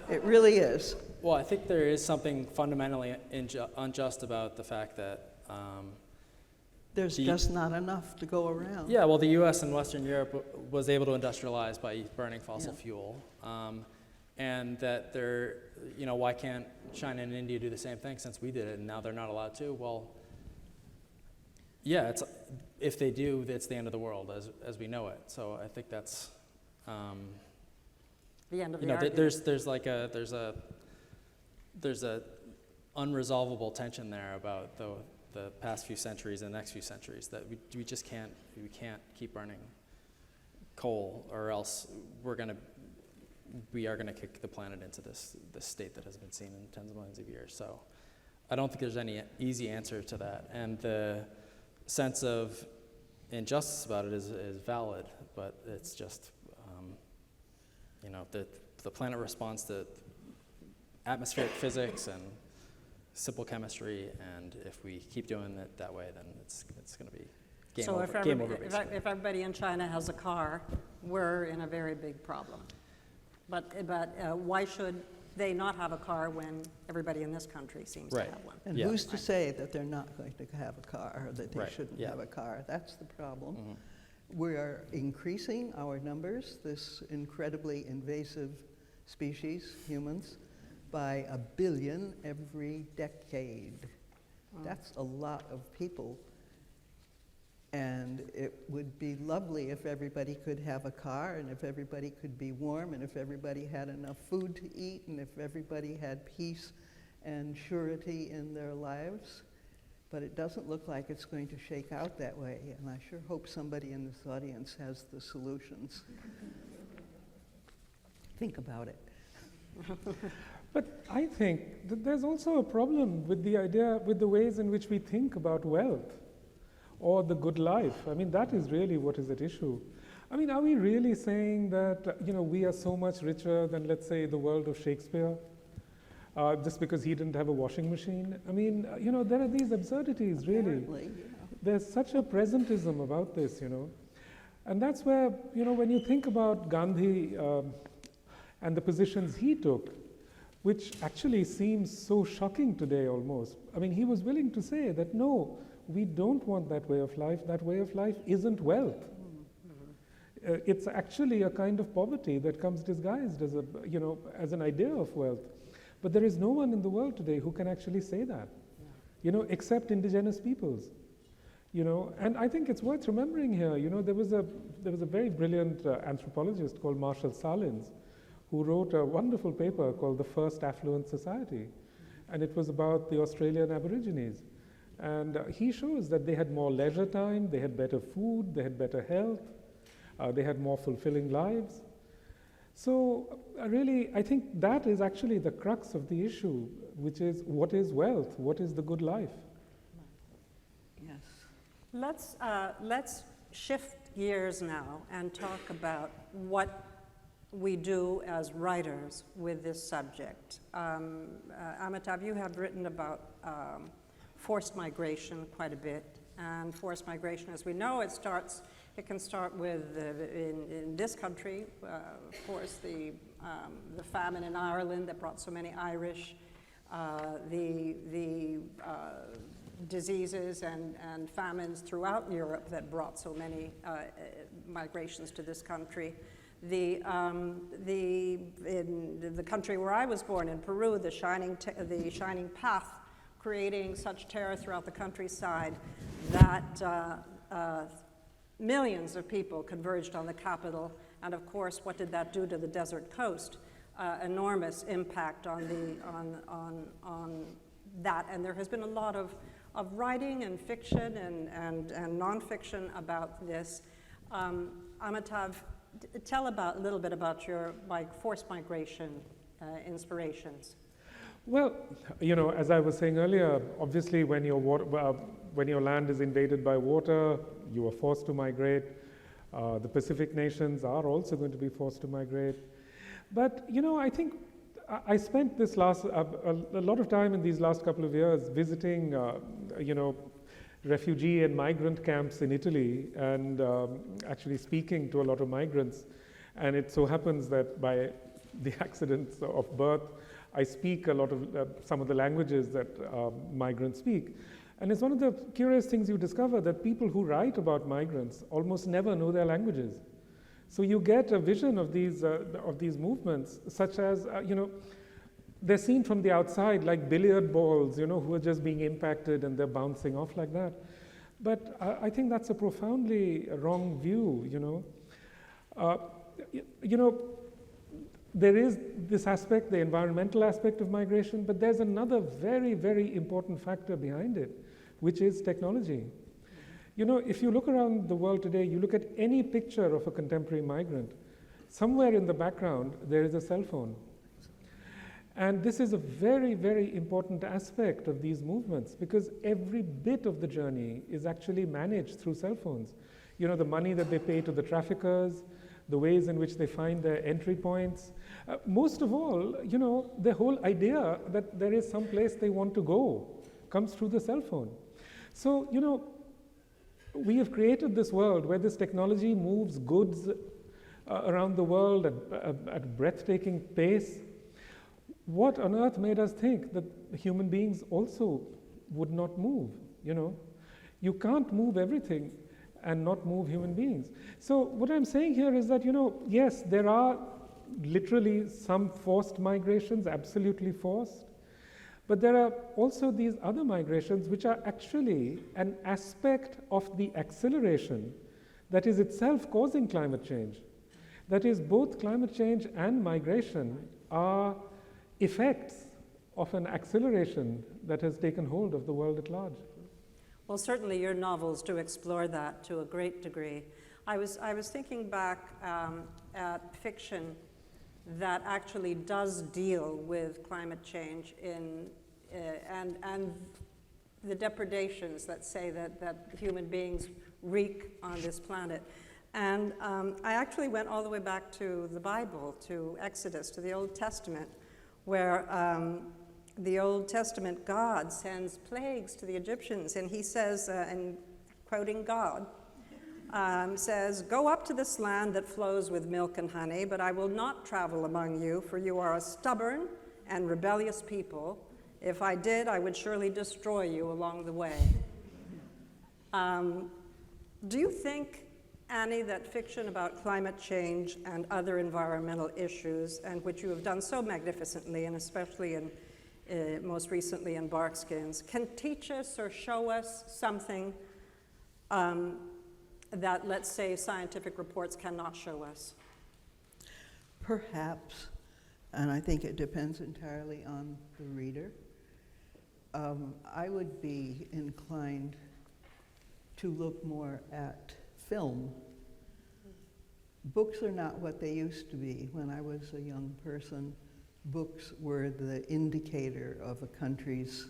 It really is. Well, I think there is something fundamentally unjust about the fact that There's just not enough to go around. yeah, well, the U.S. and Western Europe was able to industrialize by burning fossil fuel, and that why can't China and India do the same thing since we did it and now they're not allowed to? Well, yeah, if they do, it's the end of the world as we know it. So I think that's The end of the argument. there's a unresolvable tension there about the past few centuries and the next few centuries that we just can't keep burning coal, or else we are gonna kick the planet into this state that has been seen in tens of millions of years. So I don't think there's any easy answer to that, and the sense of injustice about it is valid, but it's just the planet responds to atmospheric physics and simple chemistry, and if we keep doing it that way, then it's going to be game over. If everybody in China has a car, we're in a very big problem. But why should they not have a car when everybody in this country seems to have one? And who's to say that they're not going to have a car, or that they shouldn't have a car? That's the problem. Mm-hmm. We are increasing our numbers, this incredibly invasive species, humans, by 1 billion every decade. That's a lot of people. And it would be lovely if everybody could have a car, and if everybody could be warm, and if everybody had enough food to eat, and if everybody had peace and surety in their lives. But it doesn't look like it's going to shake out that way, and I sure hope somebody in this audience has the solutions. Think about it. But I think that there's also a problem with the ways in which we think about wealth or the good life. I mean, that is really what is at issue. I mean, are we really saying that, we are so much richer than, let's say, the world of Shakespeare, just because he didn't have a washing machine? I mean, there are these absurdities, really. There's such a presentism about this, And that's where, when you think about Gandhi and the positions he took, which actually seems so shocking today almost. I mean, he was willing to say that, no, we don't want that way of life. That way of life isn't wealth. It's actually a kind of poverty that comes disguised as as an idea of wealth. But there is no one in the world today who can actually say that, except indigenous peoples. And I think it's worth remembering here, there was a very brilliant anthropologist called Marshall Salins, who wrote a wonderful paper called The First Affluent Society. And it was about the Australian Aborigines. And he shows that they had more leisure time, they had better food, they had better health, they had more fulfilling lives. So really, I think that is actually the crux of the issue, which is what is wealth? What is the good life? Yes. Let's shift gears now and talk about what we do as writers with this subject. Amitav, you have written about forced migration quite a bit, and forced migration, as we know, it can start with, in this country, of course, the famine in Ireland that brought so many Irish, the diseases and famines throughout Europe that brought so many migrations to this country. In the country where I was born, in Peru, the shining path, creating such terror throughout the countryside that millions of people converged on the capital. And of course, what did that do to the desert coast? Enormous impact on that. And there has been a lot of writing and fiction and nonfiction about this. Amitav, tell a little bit about your forced migration inspirations. Well, you know, as I was saying earlier, obviously when your land is invaded by water, you are forced to migrate. The Pacific nations are also going to be forced to migrate. But, you know, I think I spent this a lot of time in these last couple of years visiting, you know, refugee and migrant camps in Italy, and actually speaking to a lot of migrants. And it so happens that by the accidents of birth, I speak a lot of some of the languages that migrants speak. And it's one of the curious things you discover, that people who write about migrants almost never know their languages. So you get a vision of these movements, such as, you know, they're seen from the outside like billiard balls, you know, who are just being impacted and they're bouncing off like that. But I think that's a profoundly wrong view, you know. You know, there is this aspect, the environmental aspect of migration, but there's another very, very important factor behind it, which is technology. You know, if you look around the world today, you look at any picture of a contemporary migrant, somewhere in the background there is a cell phone. And this is a very, very important aspect of these movements, because every bit of the journey is actually managed through cell phones. You know, the money that they pay to the traffickers, the ways in which they find their entry points. Most of all, you know, the whole idea that there is some place they want to go comes through the cell phone. So, you know, we have created this world where this technology moves goods around the world at breathtaking pace. What on earth made us think that human beings also would not move, you know? You can't move everything and not move human beings. So what I'm saying here is that, you know, yes, there are literally some forced migrations, absolutely forced, but there are also these other migrations which are actually an aspect of the acceleration that is itself causing climate change. That is, both climate change and migration are effects of an acceleration that has taken hold of the world at large. Well, certainly your novels do explore that to a great degree. I was thinking back at fiction that actually does deal with climate change and the depredations that say that human beings wreak on this planet. And I actually went all the way back to the Bible, to Exodus, to the Old Testament, where the Old Testament God sends plagues to the Egyptians, and he says, and quoting God, says, "Go up to this land that flows with milk and honey, but I will not travel among you, for you are a stubborn and rebellious people. If I did, I would surely destroy you along the way." Do you think, Annie, that fiction about climate change and other environmental issues, and which you have done so magnificently, and especially most recently in Barkskins, can teach us or show us something that, let's say, scientific reports cannot show us? Perhaps, and I think it depends entirely on the reader. I would be inclined to look more at film. Books are not what they used to be. When I was a young person, books were the indicator of a country's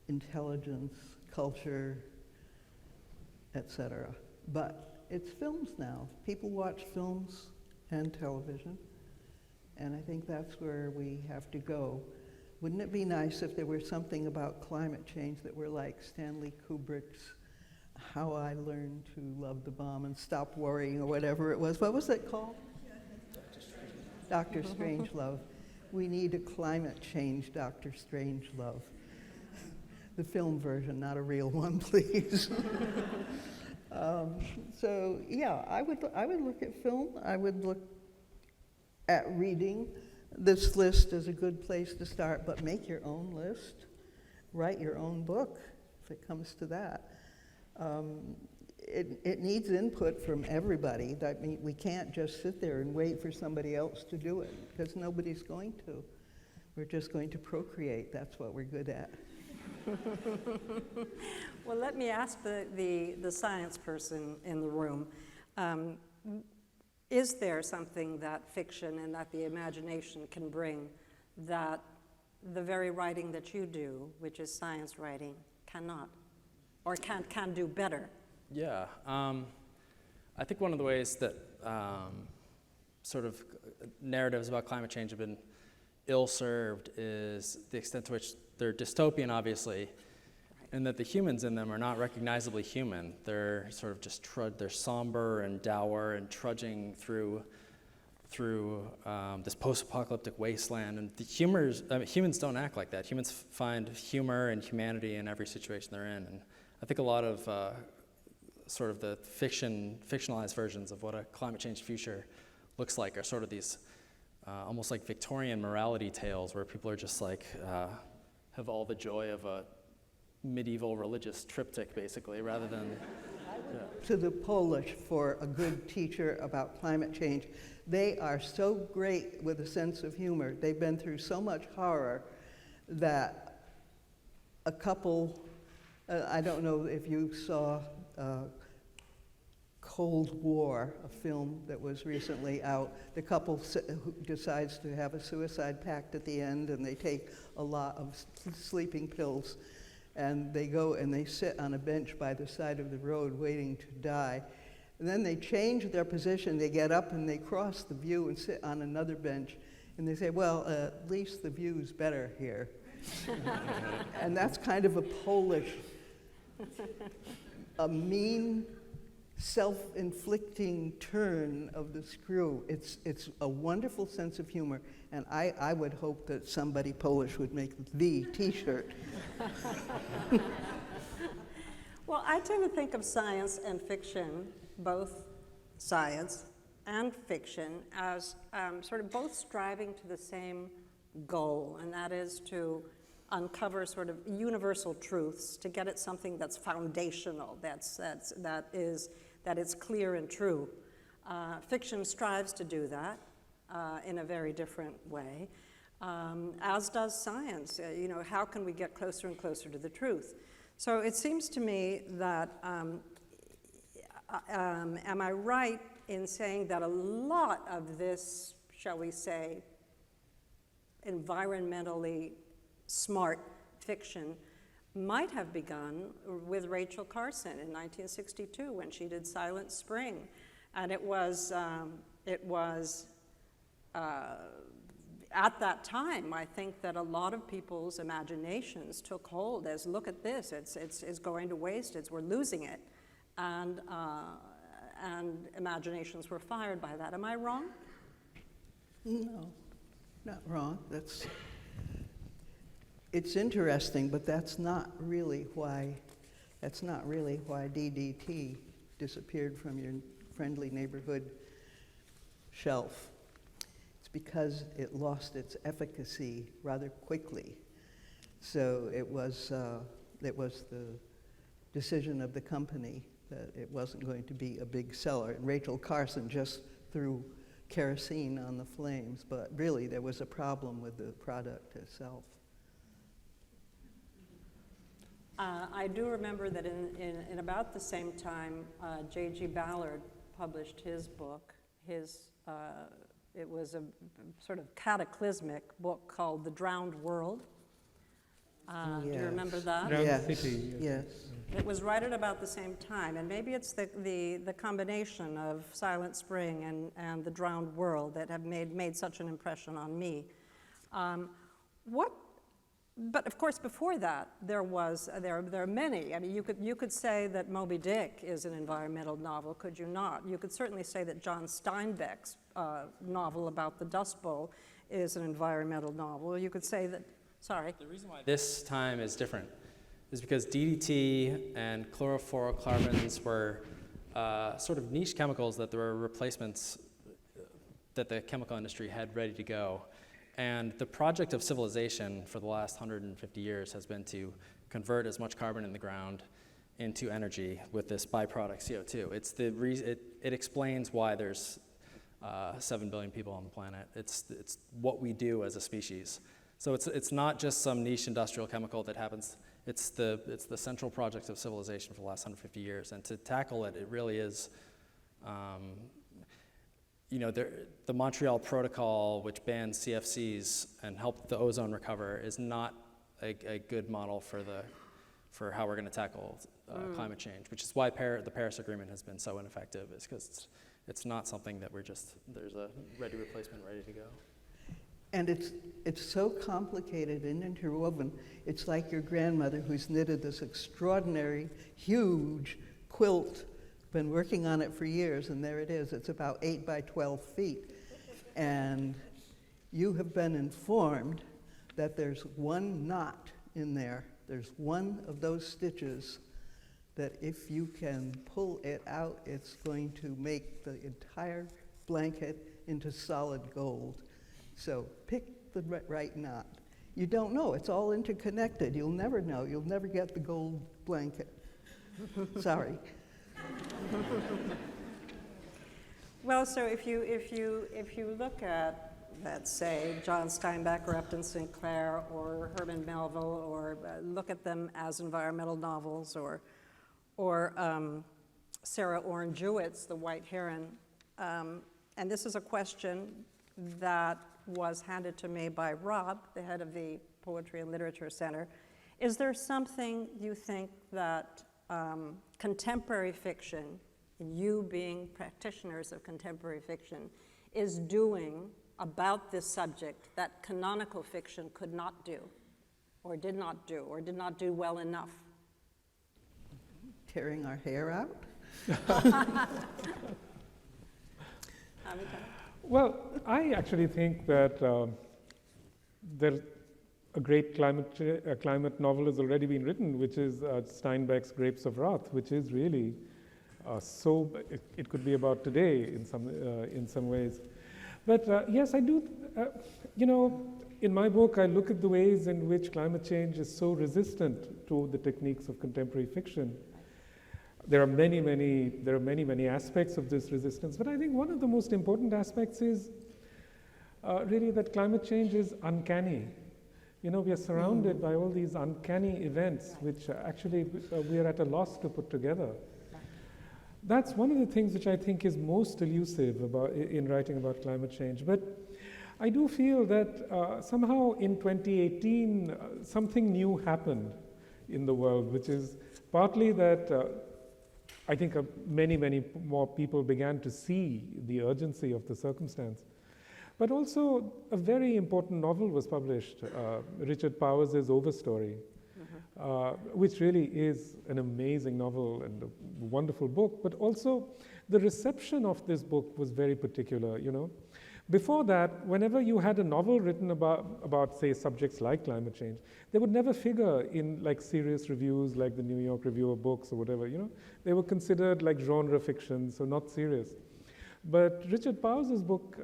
intelligence, culture, etc. But it's films now. People watch films and television, and I think that's where we have to go. Wouldn't it be nice if there were something about climate change that were like Stanley Kubrick's How I Learned to Love the Bomb and Stop Worrying, or whatever it was. What was it called? Dr. Strangelove. We need a climate change Dr. Strangelove. The film version, not a real one, please. So yeah, I would look at film. I would look at reading. This list is a good place to start, but make your own list. Write your own book, if it comes to that. It needs input from everybody. That mean, we can't just sit there and wait for somebody else to do it, because nobody's going to. We're just going to procreate. That's what we're good at. Well, let me ask the science person in the room. Is there something that fiction and that the imagination can bring that the very writing that you do, which is science writing, cannot, or can do better? Yeah, I think one of the ways that sort of narratives about climate change have been ill-served is the extent to which they're dystopian, obviously, and that the humans in them are not recognizably human. They're sort of just they're somber and dour and trudging through this post-apocalyptic wasteland. And the humans don't act like that. Humans find humor and humanity in every situation they're in. And I think a lot of sort of the fictionalized versions of what a climate change future looks like are sort of these almost like Victorian morality tales where people are just like, have all the joy of a medieval religious triptych, basically, rather than... To the Polish for a good teacher about climate change. They are so great with a sense of humor. They've been through so much horror that a couple, I don't know if you saw Cold War, a film that was recently out. The couple who decides to have a suicide pact at the end, and they take a lot of sleeping pills, and they go and they sit on a bench by the side of the road waiting to die. And then they change their position. They get up and they cross the view and sit on another bench, and they say, well, at least the view's better here. And that's kind of a Polish, a mean, self-inflicting turn of the screw. It's a wonderful sense of humor, and I would hope that somebody Polish would make the T-shirt. Well, I tend to think of science and fiction, both science and fiction, as sort of both striving to the same goal, and that is to uncover sort of universal truths, to get at something that's foundational, that is clear and true. Fiction strives to do that in a very different way, as does science. How can we get closer and closer to the truth? So it seems to me that, am I right in saying that a lot of this, shall we say, environmentally smart fiction might have begun with Rachel Carson in 1962 when she did Silent Spring, and it was at that time, I think that a lot of people's imaginations took hold as, look at this, it's going to waste, we're losing it, and imaginations were fired by that. Am I wrong? No, not wrong. It's interesting, but that's not really why DDT disappeared from your friendly neighborhood shelf. It's because it lost its efficacy rather quickly. So it was the decision of the company that it wasn't going to be a big seller. And Rachel Carson just threw kerosene on the flames, but really there was a problem with the product itself. I do remember that in about the same time, J.G. Ballard published his book. It was a sort of cataclysmic book called The Drowned World. Yes. Do you remember that? Yes. City, Yes. It was right at about the same time, and maybe it's the combination of Silent Spring and The Drowned World that have made such an impression on me. But of course, before that, there are many. I mean, you could say that Moby Dick is an environmental novel, could you not? You could certainly say that John Steinbeck's novel about the Dust Bowl is an environmental novel. You could say that. Sorry. The reason why this time is different is because DDT and chlorofluorocarbons were sort of niche chemicals that there were replacements that the chemical industry had ready to go. And the project of civilization for the last 150 years has been to convert as much carbon in the ground into energy with this byproduct CO2. It explains why there's 7 billion people on the planet. It's what we do as a species. So it's not just some niche industrial chemical that happens. It's the central project of civilization for the last 150 years. And to tackle it, it really is, the Montreal Protocol, which bans CFCs and helped the ozone recover, is not a good model for how we're going to tackle climate change, which is why the Paris Agreement has been so ineffective, is because it's not something that there's a ready replacement ready to go. And it's so complicated and interwoven. It's like your grandmother who's knitted this extraordinary, huge quilt, been working on it for years, and there it is. It's about 8 by 12 feet. And you have been informed that there's one knot in there. There's one of those stitches that if you can pull it out, it's going to make the entire blanket into solid gold. So pick the right knot. You don't know, it's all interconnected. You'll never know, you'll never get the gold blanket. Sorry. Well, so if you look at, let's say, John Steinbeck or Upton Sinclair or Herman Melville, or look at them as environmental novels, or Sarah Orne Jewett's The White Heron, and this is a question that was handed to me by Rob, the head of the Poetry and Literature Center. Is there something you think that contemporary fiction, you being practitioners of contemporary fiction, is doing about this subject that canonical fiction could not do, or did not do well enough? Tearing our hair out? Well, I actually think that there's a great climate novel has already been written, which is Steinbeck's Grapes of Wrath, which is really it could be about today in some ways. But yes, I do, in my book, I look at the ways in which climate change is so resistant to the techniques of contemporary fiction. There are many aspects of this resistance, but I think one of the most important aspects is really that climate change is uncanny. We are surrounded by all these uncanny events, which actually we are at a loss to put together. That's one of the things which I think is most elusive in writing about climate change. But I do feel that somehow in 2018, something new happened in the world, which is partly that I think many more people began to see the urgency of the circumstance. But also, a very important novel was published, Richard Powers' Overstory, which really is an amazing novel and a wonderful book. But also, the reception of this book was very particular, Before that, whenever you had a novel written about, say, subjects like climate change, they would never figure in like serious reviews like the New York Review of Books or whatever, They were considered like genre fiction, so not serious. But Richard Powers' book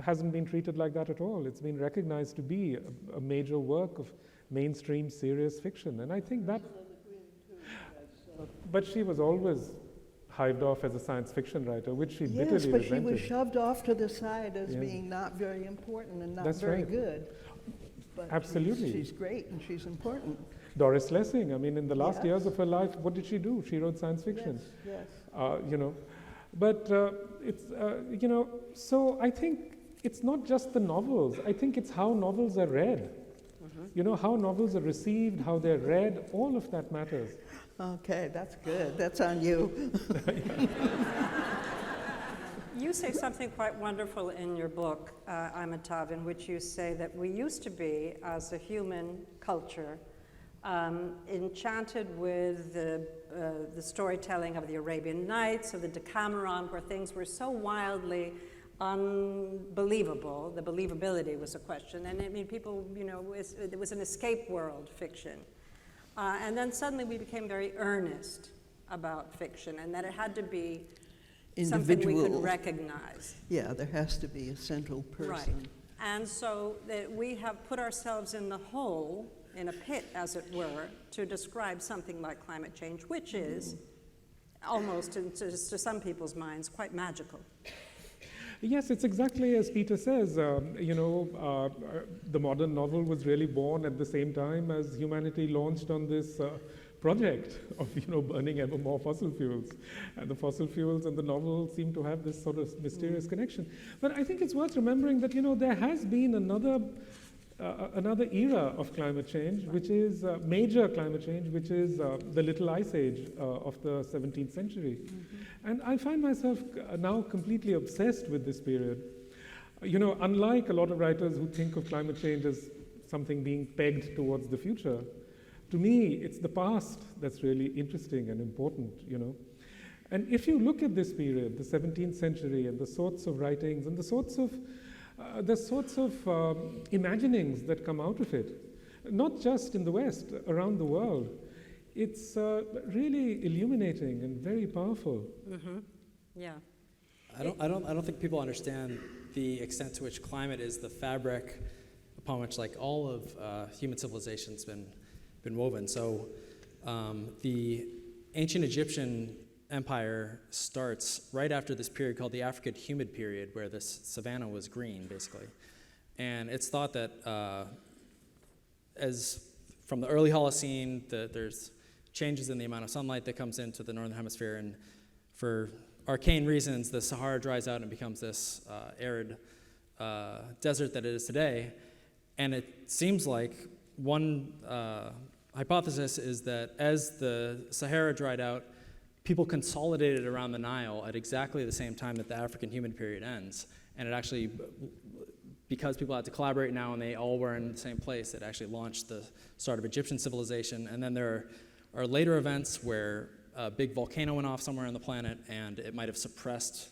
hasn't been treated like that at all. It's been recognized to be a major work of mainstream serious fiction. And I think that, but she was always hived off as a science fiction writer, which she bitterly resented. Yes, but she was shoved off to the side as being not very important and not very good. But absolutely. She's great and she's important. Doris Lessing, in the last years of her life, what did she do? She wrote science fiction. Yes. But it's, so I think it's not just the novels. I think it's how novels are read. How novels are received, how they're read, all of that matters. Okay, that's good. That's on you. You say something quite wonderful in your book, Amitav, in which you say that we used to be, as a human culture, enchanted with the storytelling of the Arabian Nights, of the Decameron, where things were so wildly unbelievable. The believability was a question. And people, it was an escape world fiction. And then suddenly we became very earnest about fiction, and that it had to be something we could recognize. Yeah, there has to be a central person. Right. And so that we have put ourselves in the hole, in a pit, as it were, to describe something like climate change, which is almost, to some people's minds, quite magical. Yes, it's exactly as Peter says. The modern novel was really born at the same time as humanity launched on this project of burning ever more fossil fuels. And the fossil fuels and the novel seem to have this sort of mysterious connection. But I think it's worth remembering that there has been another era of climate change, which is major climate change, which is the Little Ice Age of the 17th century. And I find myself now completely obsessed with this period. Unlike a lot of writers who think of climate change as something being pegged towards the future, to me, it's the past that's really interesting and important, And if you look at this period, the 17th century, and the sorts of writings and the sorts of imaginings that come out of it, not just in the West, around the world, it's really illuminating and very powerful. Mm-hmm. Yeah. I don't think people understand the extent to which climate is the fabric upon which all of human civilization's been woven. So the ancient Egyptian empire starts right after this period called the African humid period, where this savanna was green, basically. And it's thought that as from the early Holocene, there's changes in the amount of sunlight that comes into the northern hemisphere, and for arcane reasons, the Sahara dries out and becomes this arid desert that it is today. And it seems like one hypothesis is that as the Sahara dried out, people consolidated around the Nile at exactly the same time that the African humid period ends. And it actually, because people had to collaborate now and they all were in the same place, it actually launched the start of Egyptian civilization. And then there are later events where a big volcano went off somewhere on the planet and it might have suppressed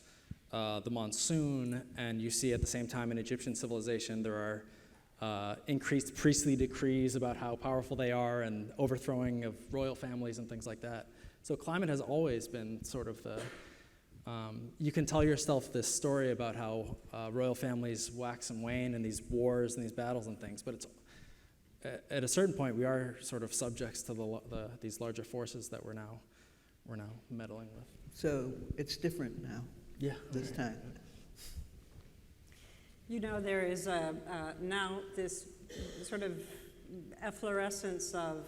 the monsoon. And you see at the same time in Egyptian civilization there are increased priestly decrees about how powerful they are and overthrowing of royal families and things like that. So climate has always been sort of the, you can tell yourself this story about how royal families wax and wane in these wars and these battles and things, but it's at a certain point we are sort of subjects to these larger forces that we're now meddling with. So it's different now. Yeah. This time. There is now this sort of efflorescence of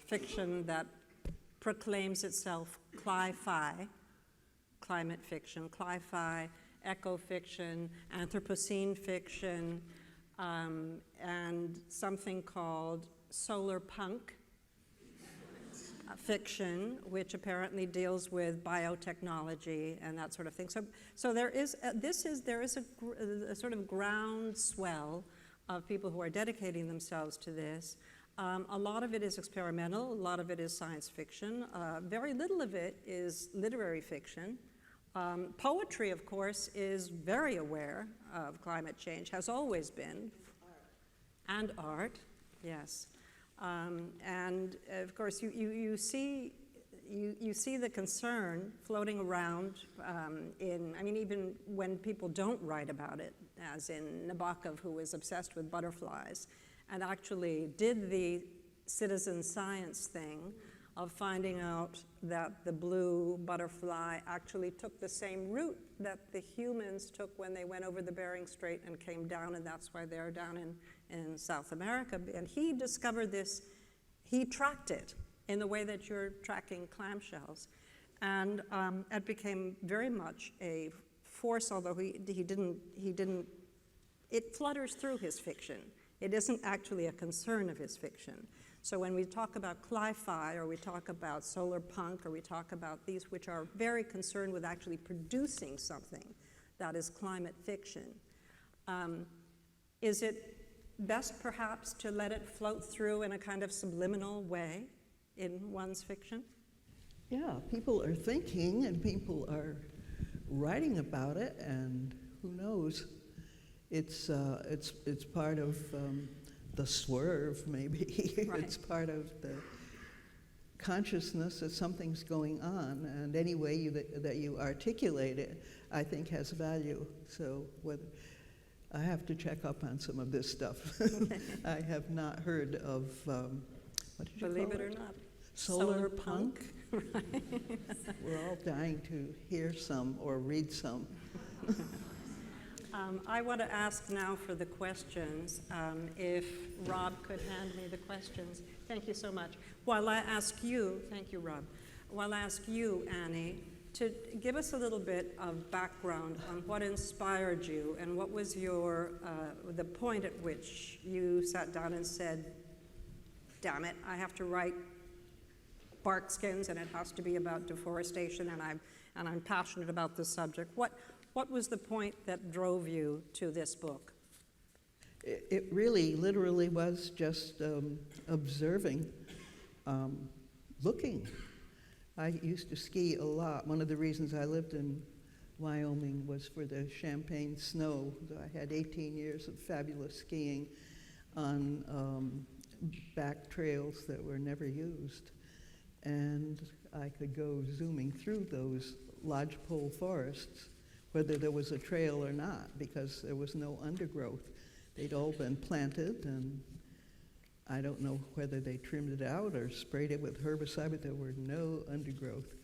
fiction that proclaims itself cli-fi, climate fiction, cli-fi, eco-fiction, Anthropocene fiction, and something called solar punk fiction, which apparently deals with biotechnology and that sort of thing. So there is a sort of groundswell of people who are dedicating themselves to this. A lot of it is experimental, a lot of it is science fiction. Very little of it is literary fiction. Poetry, of course, is very aware of climate change, has always been. And art, yes. And of course, you see the concern floating around even when people don't write about it, as in Nabokov, who was obsessed with butterflies, and actually did the citizen science thing of finding out that the blue butterfly actually took the same route that the humans took when they went over the Bering Strait and came down, and that's why they're down in South America. And he discovered this, he tracked it in the way that you're tracking clamshells. And it became very much a force, although he didn't, it flutters through his fiction. It isn't actually a concern of his fiction. So when we talk about cli-fi, or we talk about solar punk, or we talk about these which are very concerned with actually producing something that is climate fiction, is it best perhaps to let it float through in a kind of subliminal way in one's fiction? Yeah, people are thinking and people are writing about it, and who knows? It's part of the swerve, maybe. Right. It's part of consciousness that something's going on, and any way that you articulate it, I think, has value. So I have to check up on some of this stuff. I have not heard of, what did you Believe call it or not. Solar punk? We're all dying to hear some or read some. I want to ask now for the questions. If Rob could hand me the questions. Thank you so much. While I ask you, thank you, Rob. While I ask you, Annie, to give us a little bit of background on what inspired you and what was your, the point at which you sat down and said, damn it, I have to write bark skins and it has to be about deforestation and I'm passionate about this subject. What was the point that drove you to this book? It really, literally was just observing, looking. I used to ski a lot. One of the reasons I lived in Wyoming was for the Champagne snow. I had 18 years of fabulous skiing on back trails that were never used. And I could go zooming through those lodgepole forests, whether there was a trail or not, because there was no undergrowth. They'd all been planted, and I don't know whether they trimmed it out or sprayed it with herbicide, but there were no undergrowth.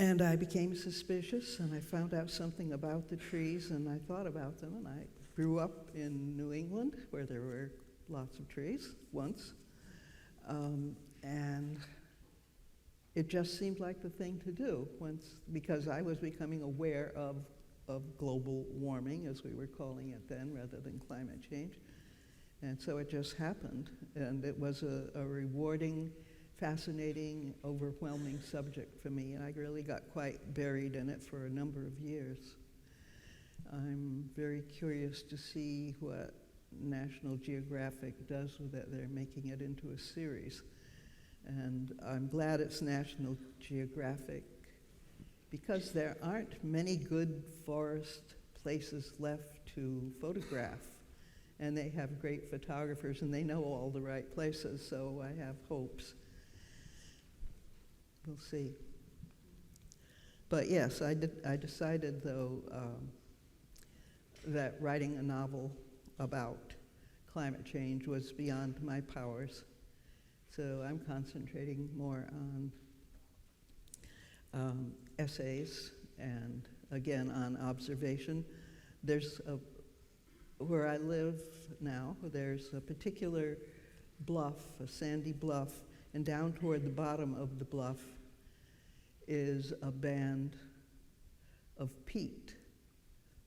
And I became suspicious, and I found out something about the trees, and I thought about them, and I grew up in New England, where there were lots of trees once, and it just seemed like the thing to do because I was becoming aware of global warming, as we were calling it then, rather than climate change. And so it just happened, and it was a rewarding, fascinating, overwhelming subject for me, and I really got quite buried in it for a number of years. I'm very curious to see what National Geographic does with it. They're making it into a series. And I'm glad it's National Geographic because there aren't many good forest places left to photograph. And they have great photographers and they know all the right places, so I have hopes. We'll see. But yes, I decided though that writing a novel about climate change was beyond my powers. So I'm concentrating more on essays and, again, on observation. Where I live now, there's a particular bluff, a sandy bluff, and down toward the bottom of the bluff is a band of peat,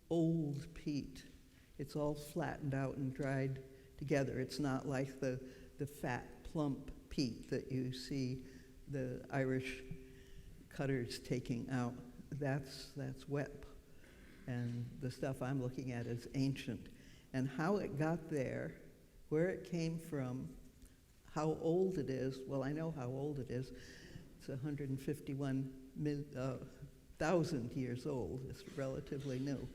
old peat. It's all flattened out and dried together. It's not like the fat, plump peat that you see the Irish cutters taking out. That's wet. And the stuff I'm looking at is ancient. And how it got there, where it came from, how old it is, well, I know how old it is. It's 151,000 years old. It's relatively new.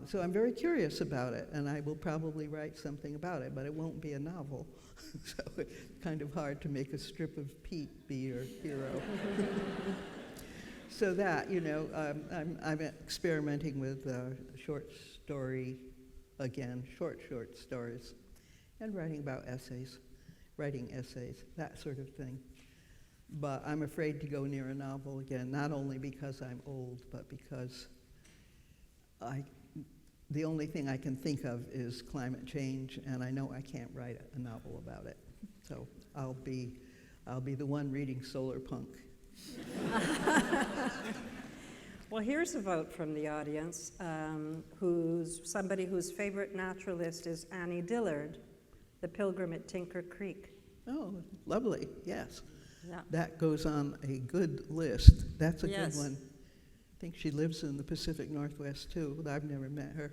So I'm very curious about it, and I will probably write something about it, but it won't be a novel. So it's kind of hard to make a strip of peat be your hero. So that, I'm experimenting with short story, again, short stories, and writing essays, that sort of thing. But I'm afraid to go near a novel again, not only because I'm old, but because the only thing I can think of is climate change, and I know I can't write a novel about it. So I'll be the one reading Solar Punk. Well, here's a vote from the audience, somebody whose favorite naturalist is Annie Dillard, the Pilgrim at Tinker Creek. Oh, lovely, yes. Yeah. That goes on a good list. That's a Yes. good one. I think she lives in the Pacific Northwest too, but I've never met her.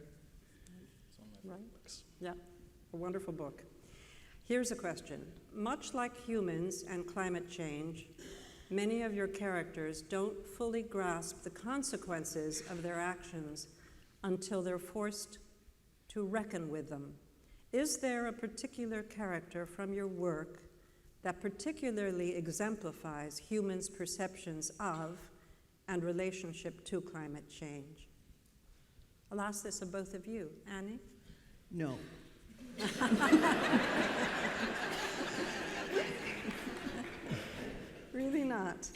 Right? Yeah, a wonderful book. Here's a question. Much like humans and climate change, many of your characters don't fully grasp the consequences of their actions until they're forced to reckon with them. Is there a particular character from your work that particularly exemplifies humans' perceptions of and relationship to climate change? I'll ask this of both of you. Annie? No. Really not.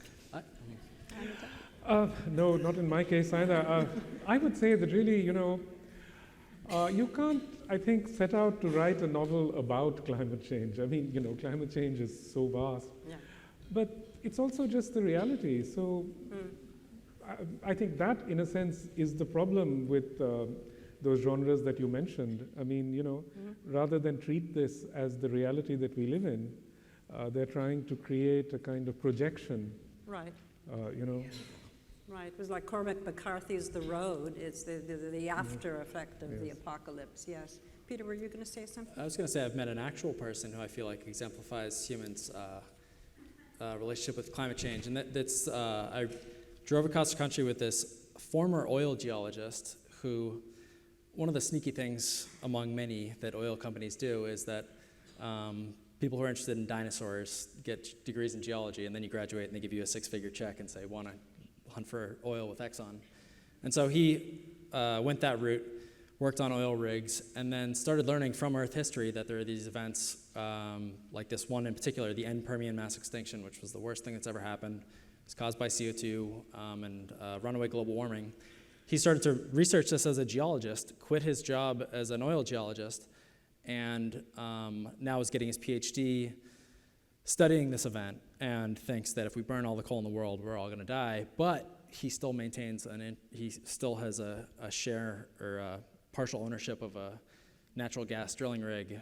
No, not in my case either. I would say that really, you can't, I think, set out to write a novel about climate change. I mean, climate change is so vast. Yeah. But it's also just the reality. So I think that, in a sense, is the problem with those genres that you mentioned. I mean, rather than treat this as the reality that we live in, they're trying to create a kind of projection. Right. Right. It was like Cormac McCarthy's The Road. It's the after effect of the apocalypse. Yes. Peter, were you going to say something? I was going to say I've met an actual person who I feel like exemplifies humans' relationship with climate change, and that's I drove across the country with this former oil geologist who, one of the sneaky things among many that oil companies do is that people who are interested in dinosaurs get degrees in geology, and then you graduate and they give you a six-figure check and say, want to hunt for oil with Exxon. And so he went that route, worked on oil rigs, and then started learning from Earth history that there are these events, like this one in particular, the end Permian mass extinction, which was the worst thing that's ever happened. It's caused by CO2 and runaway global warming. He started to research this as a geologist, quit his job as an oil geologist, and now is getting his PhD studying this event, and thinks that if we burn all the coal in the world, we're all going to die. But he still maintains, he still has a share or a partial ownership of a natural gas drilling rig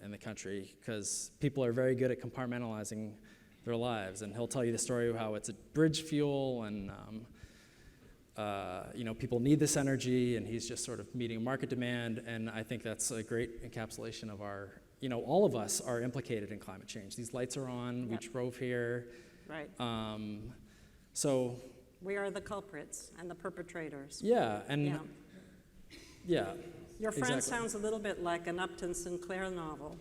in the country, because people are very good at compartmentalizing their lives. And he'll tell you the story of how it's a bridge fuel, and people need this energy, and he's just sort of meeting a market demand. And I think that's a great encapsulation of our, all of us are implicated in climate change. These lights are on, we drove here. Right. So We are the culprits and the perpetrators. yeah, and Yeah. yeah. Your friend exactly. sounds a little bit like an Upton Sinclair novel.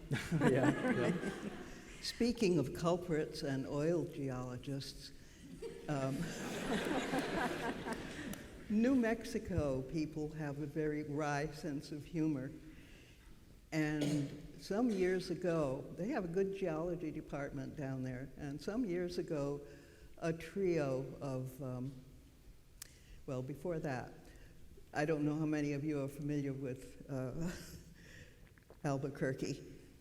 yeah. Speaking of culprits and oil geologists, New Mexico people have a very wry sense of humor. And some years ago, they have a good geology department down there, and some years ago, a trio of, before that, I don't know how many of you are familiar with Albuquerque.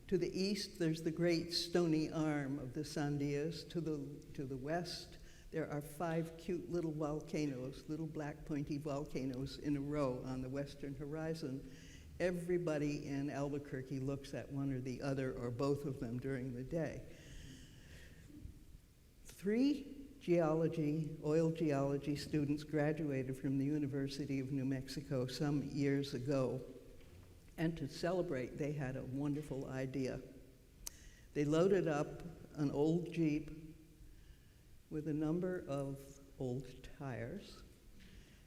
To the east, there's the great stony arm of the Sandias. To the west, there are 5 cute little volcanoes, little black pointy volcanoes in a row on the western horizon. Everybody in Albuquerque looks at one or the other or both of them during the day. 3 oil geology students graduated from the University of New Mexico some years ago. And to celebrate, they had a wonderful idea. They loaded up an old Jeep with a number of old tires,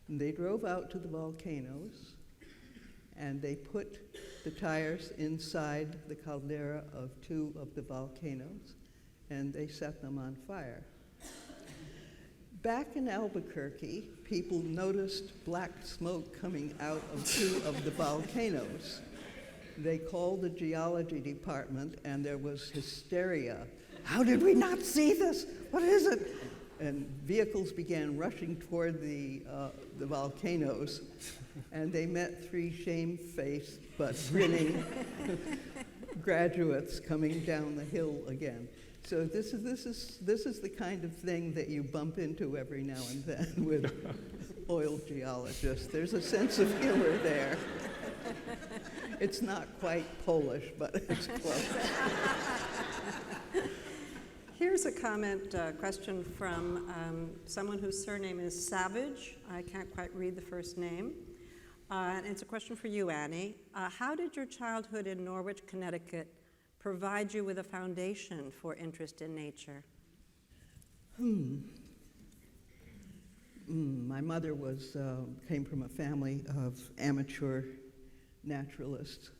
and they drove out to the volcanoes, and they put the tires inside the caldera of 2 of the volcanoes, and they set them on fire. Back in Albuquerque, people noticed black smoke coming out of 2 of the volcanoes. They called the geology department, and there was hysteria. How did we not see this? What is it? And vehicles began rushing toward the volcanoes, and they met 3 shamefaced but grinning graduates coming down the hill again. So this is the kind of thing that you bump into every now and then with oil geologists. There's a sense of humor there. It's not quite Polish, but it's close. Here's a question from someone whose surname is Savage. I can't quite read the first name. And it's a question for you, Annie. How did your childhood in Norwich, Connecticut provide you with a foundation for interest in nature? My mother came from a family of amateur naturalists,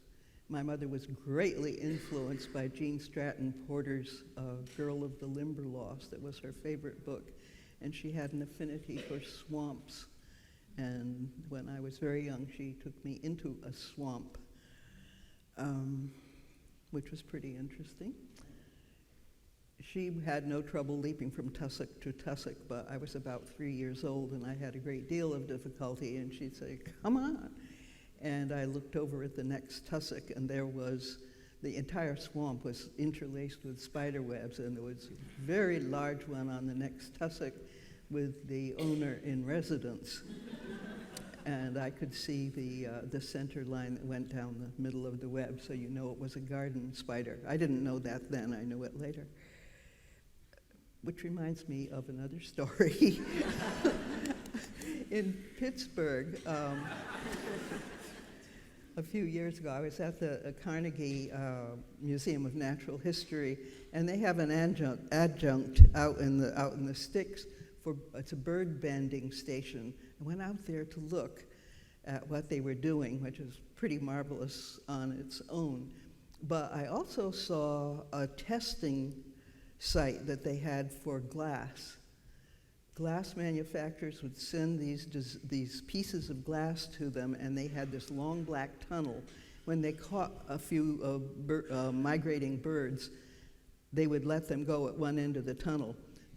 My mother was greatly influenced by Jean Stratton Porter's Girl of the Limberlost. That was her favorite book. And she had an affinity for swamps. And when I was very young, she took me into a swamp, which was pretty interesting. She had no trouble leaping from tussock to tussock, but I was about 3 years old and I had a great deal of difficulty, and she'd say, "Come on." And I looked over at the next tussock, and there was, the entire swamp was interlaced with spider webs, and there was a very large one on the next tussock with the owner in residence. And I could see the center line that went down the middle of the web, so you know it was a garden spider. I didn't know that then, I knew it later. Which reminds me of another story. In Pittsburgh, a few years ago, I was at the Carnegie Museum of Natural History, and they have an adjunct out in the sticks for, it's a bird banding station. I went out there to look at what they were doing, which is pretty marvelous on its own. But I also saw a testing site that they had for glass. Glass manufacturers would send these pieces of glass to them, and they had this long black tunnel. When they caught a few migrating birds, they would let them go at one end of the tunnel.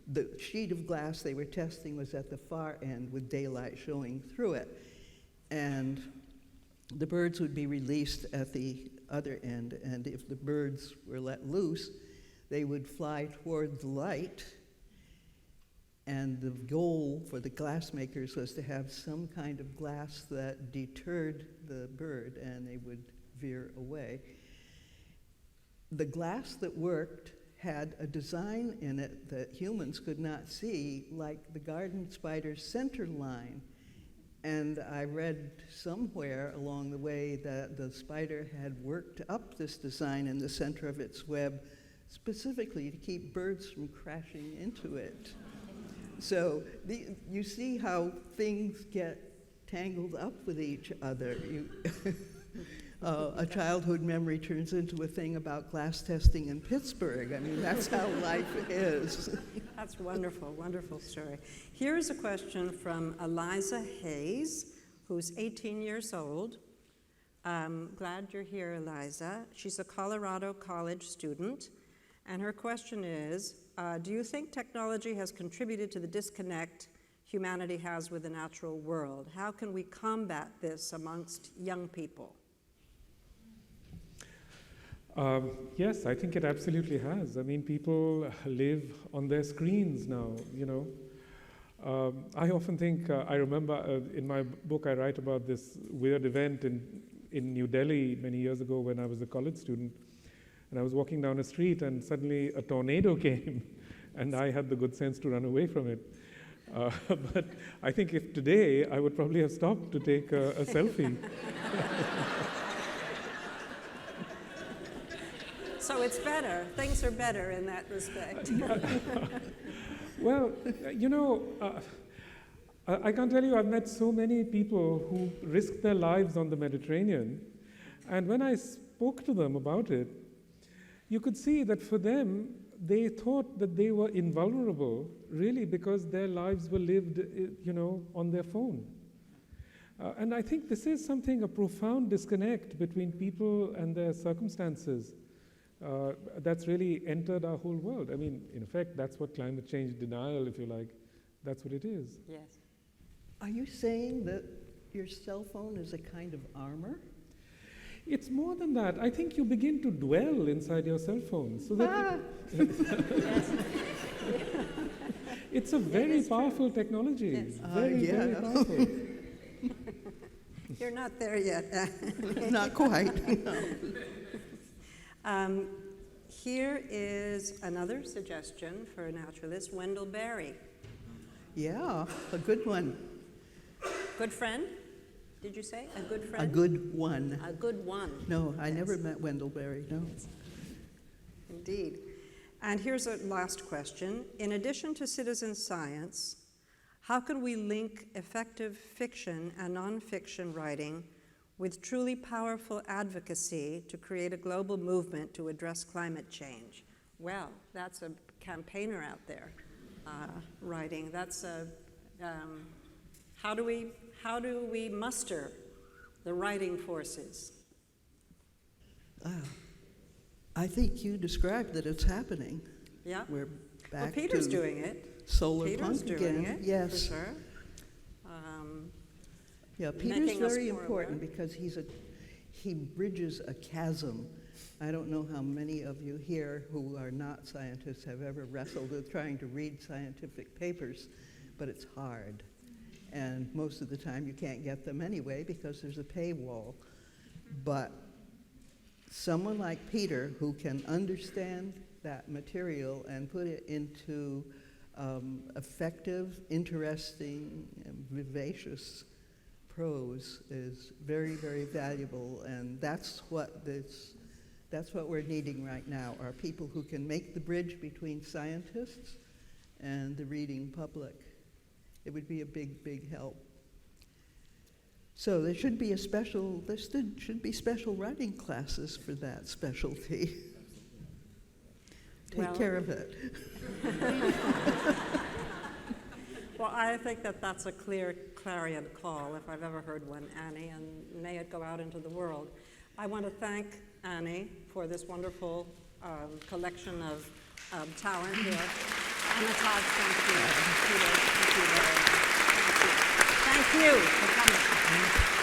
The sheet of glass they were testing was at the far end with daylight showing through it. And the birds would be released at the other end, and if the birds were let loose, they would fly toward the light. And the goal for the glass makers was to have some kind of glass that deterred the bird, and they would veer away. The glass that worked had a design in it that humans could not see, like the garden spider's center line. And I read somewhere along the way that the spider had worked up this design in the center of its web specifically to keep birds from crashing into it. So you see how things get tangled up with each other. A childhood memory turns into a thing about glass testing in Pittsburgh. I mean, that's how life is. That's wonderful, wonderful story. Here's a question from Eliza Hayes, who's 18 years old. Glad you're here, Eliza. She's a Colorado College student, and her question is, do you think technology has contributed to the disconnect humanity has with the natural world? How can we combat this amongst young people? Yes, I think it absolutely has. I mean, people live on their screens now, you know. I often think, I remember in my book I write about this weird event in New Delhi many years ago when I was a college student. And I was walking down a street and suddenly a tornado came and I had the good sense to run away from it. But I think if today, I would probably have stopped to take a selfie. So it's better. Things are better in that respect. Well, you know, I can't tell you, I've met so many people who risked their lives on the Mediterranean. And when I spoke to them about it, you could see that for them, they thought that they were invulnerable, really, because their lives were lived, you know, on their phone. And I think this is something, a profound disconnect between people and their circumstances that's really entered our whole world. I mean, in effect, that's what climate change denial, if you like, that's what it is. Yes. Are you saying that your cell phone is a kind of armor? It's more than that. I think you begin to dwell inside your cell phone. So that it's a very powerful technology. Yes. Very powerful. You're not there yet. Not quite. No. Here is another suggestion for a naturalist, Wendell Berry. Yeah, a good one. Good friend, did you say? A good friend? A good one. A good one. No, I never met Wendell Berry, no. Indeed. And here's a last question. In addition to citizen science, how can we link effective fiction and nonfiction writing with truly powerful advocacy to create a global movement to address climate change. Well, that's a campaigner out there writing. That's a, how do we muster the writing forces? I think you described that it's happening. Yeah. We're back Well, Peter's to doing it. solar Peter's punk doing again. it, Yes. for sure. Yeah, Peter's making us very more important aware. because he bridges a chasm. I don't know how many of you here who are not scientists have ever wrestled with trying to read scientific papers, but it's hard. And most of the time you can't get them anyway because there's a paywall. But someone like Peter who can understand that material and put it into effective, interesting, and vivacious prose is very, very valuable, and that's what we're needing right now, are people who can make the bridge between scientists and the reading public. It would be a big, big help. So there should be special writing classes for that specialty. Take care of it. Well, I think that that's a clear clarion call, if I've ever heard one, Annie, and may it go out into the world. I want to thank Annie for this wonderful collection of talent here. Amitav, thank you. Peter, thank you very much. Thank you for coming.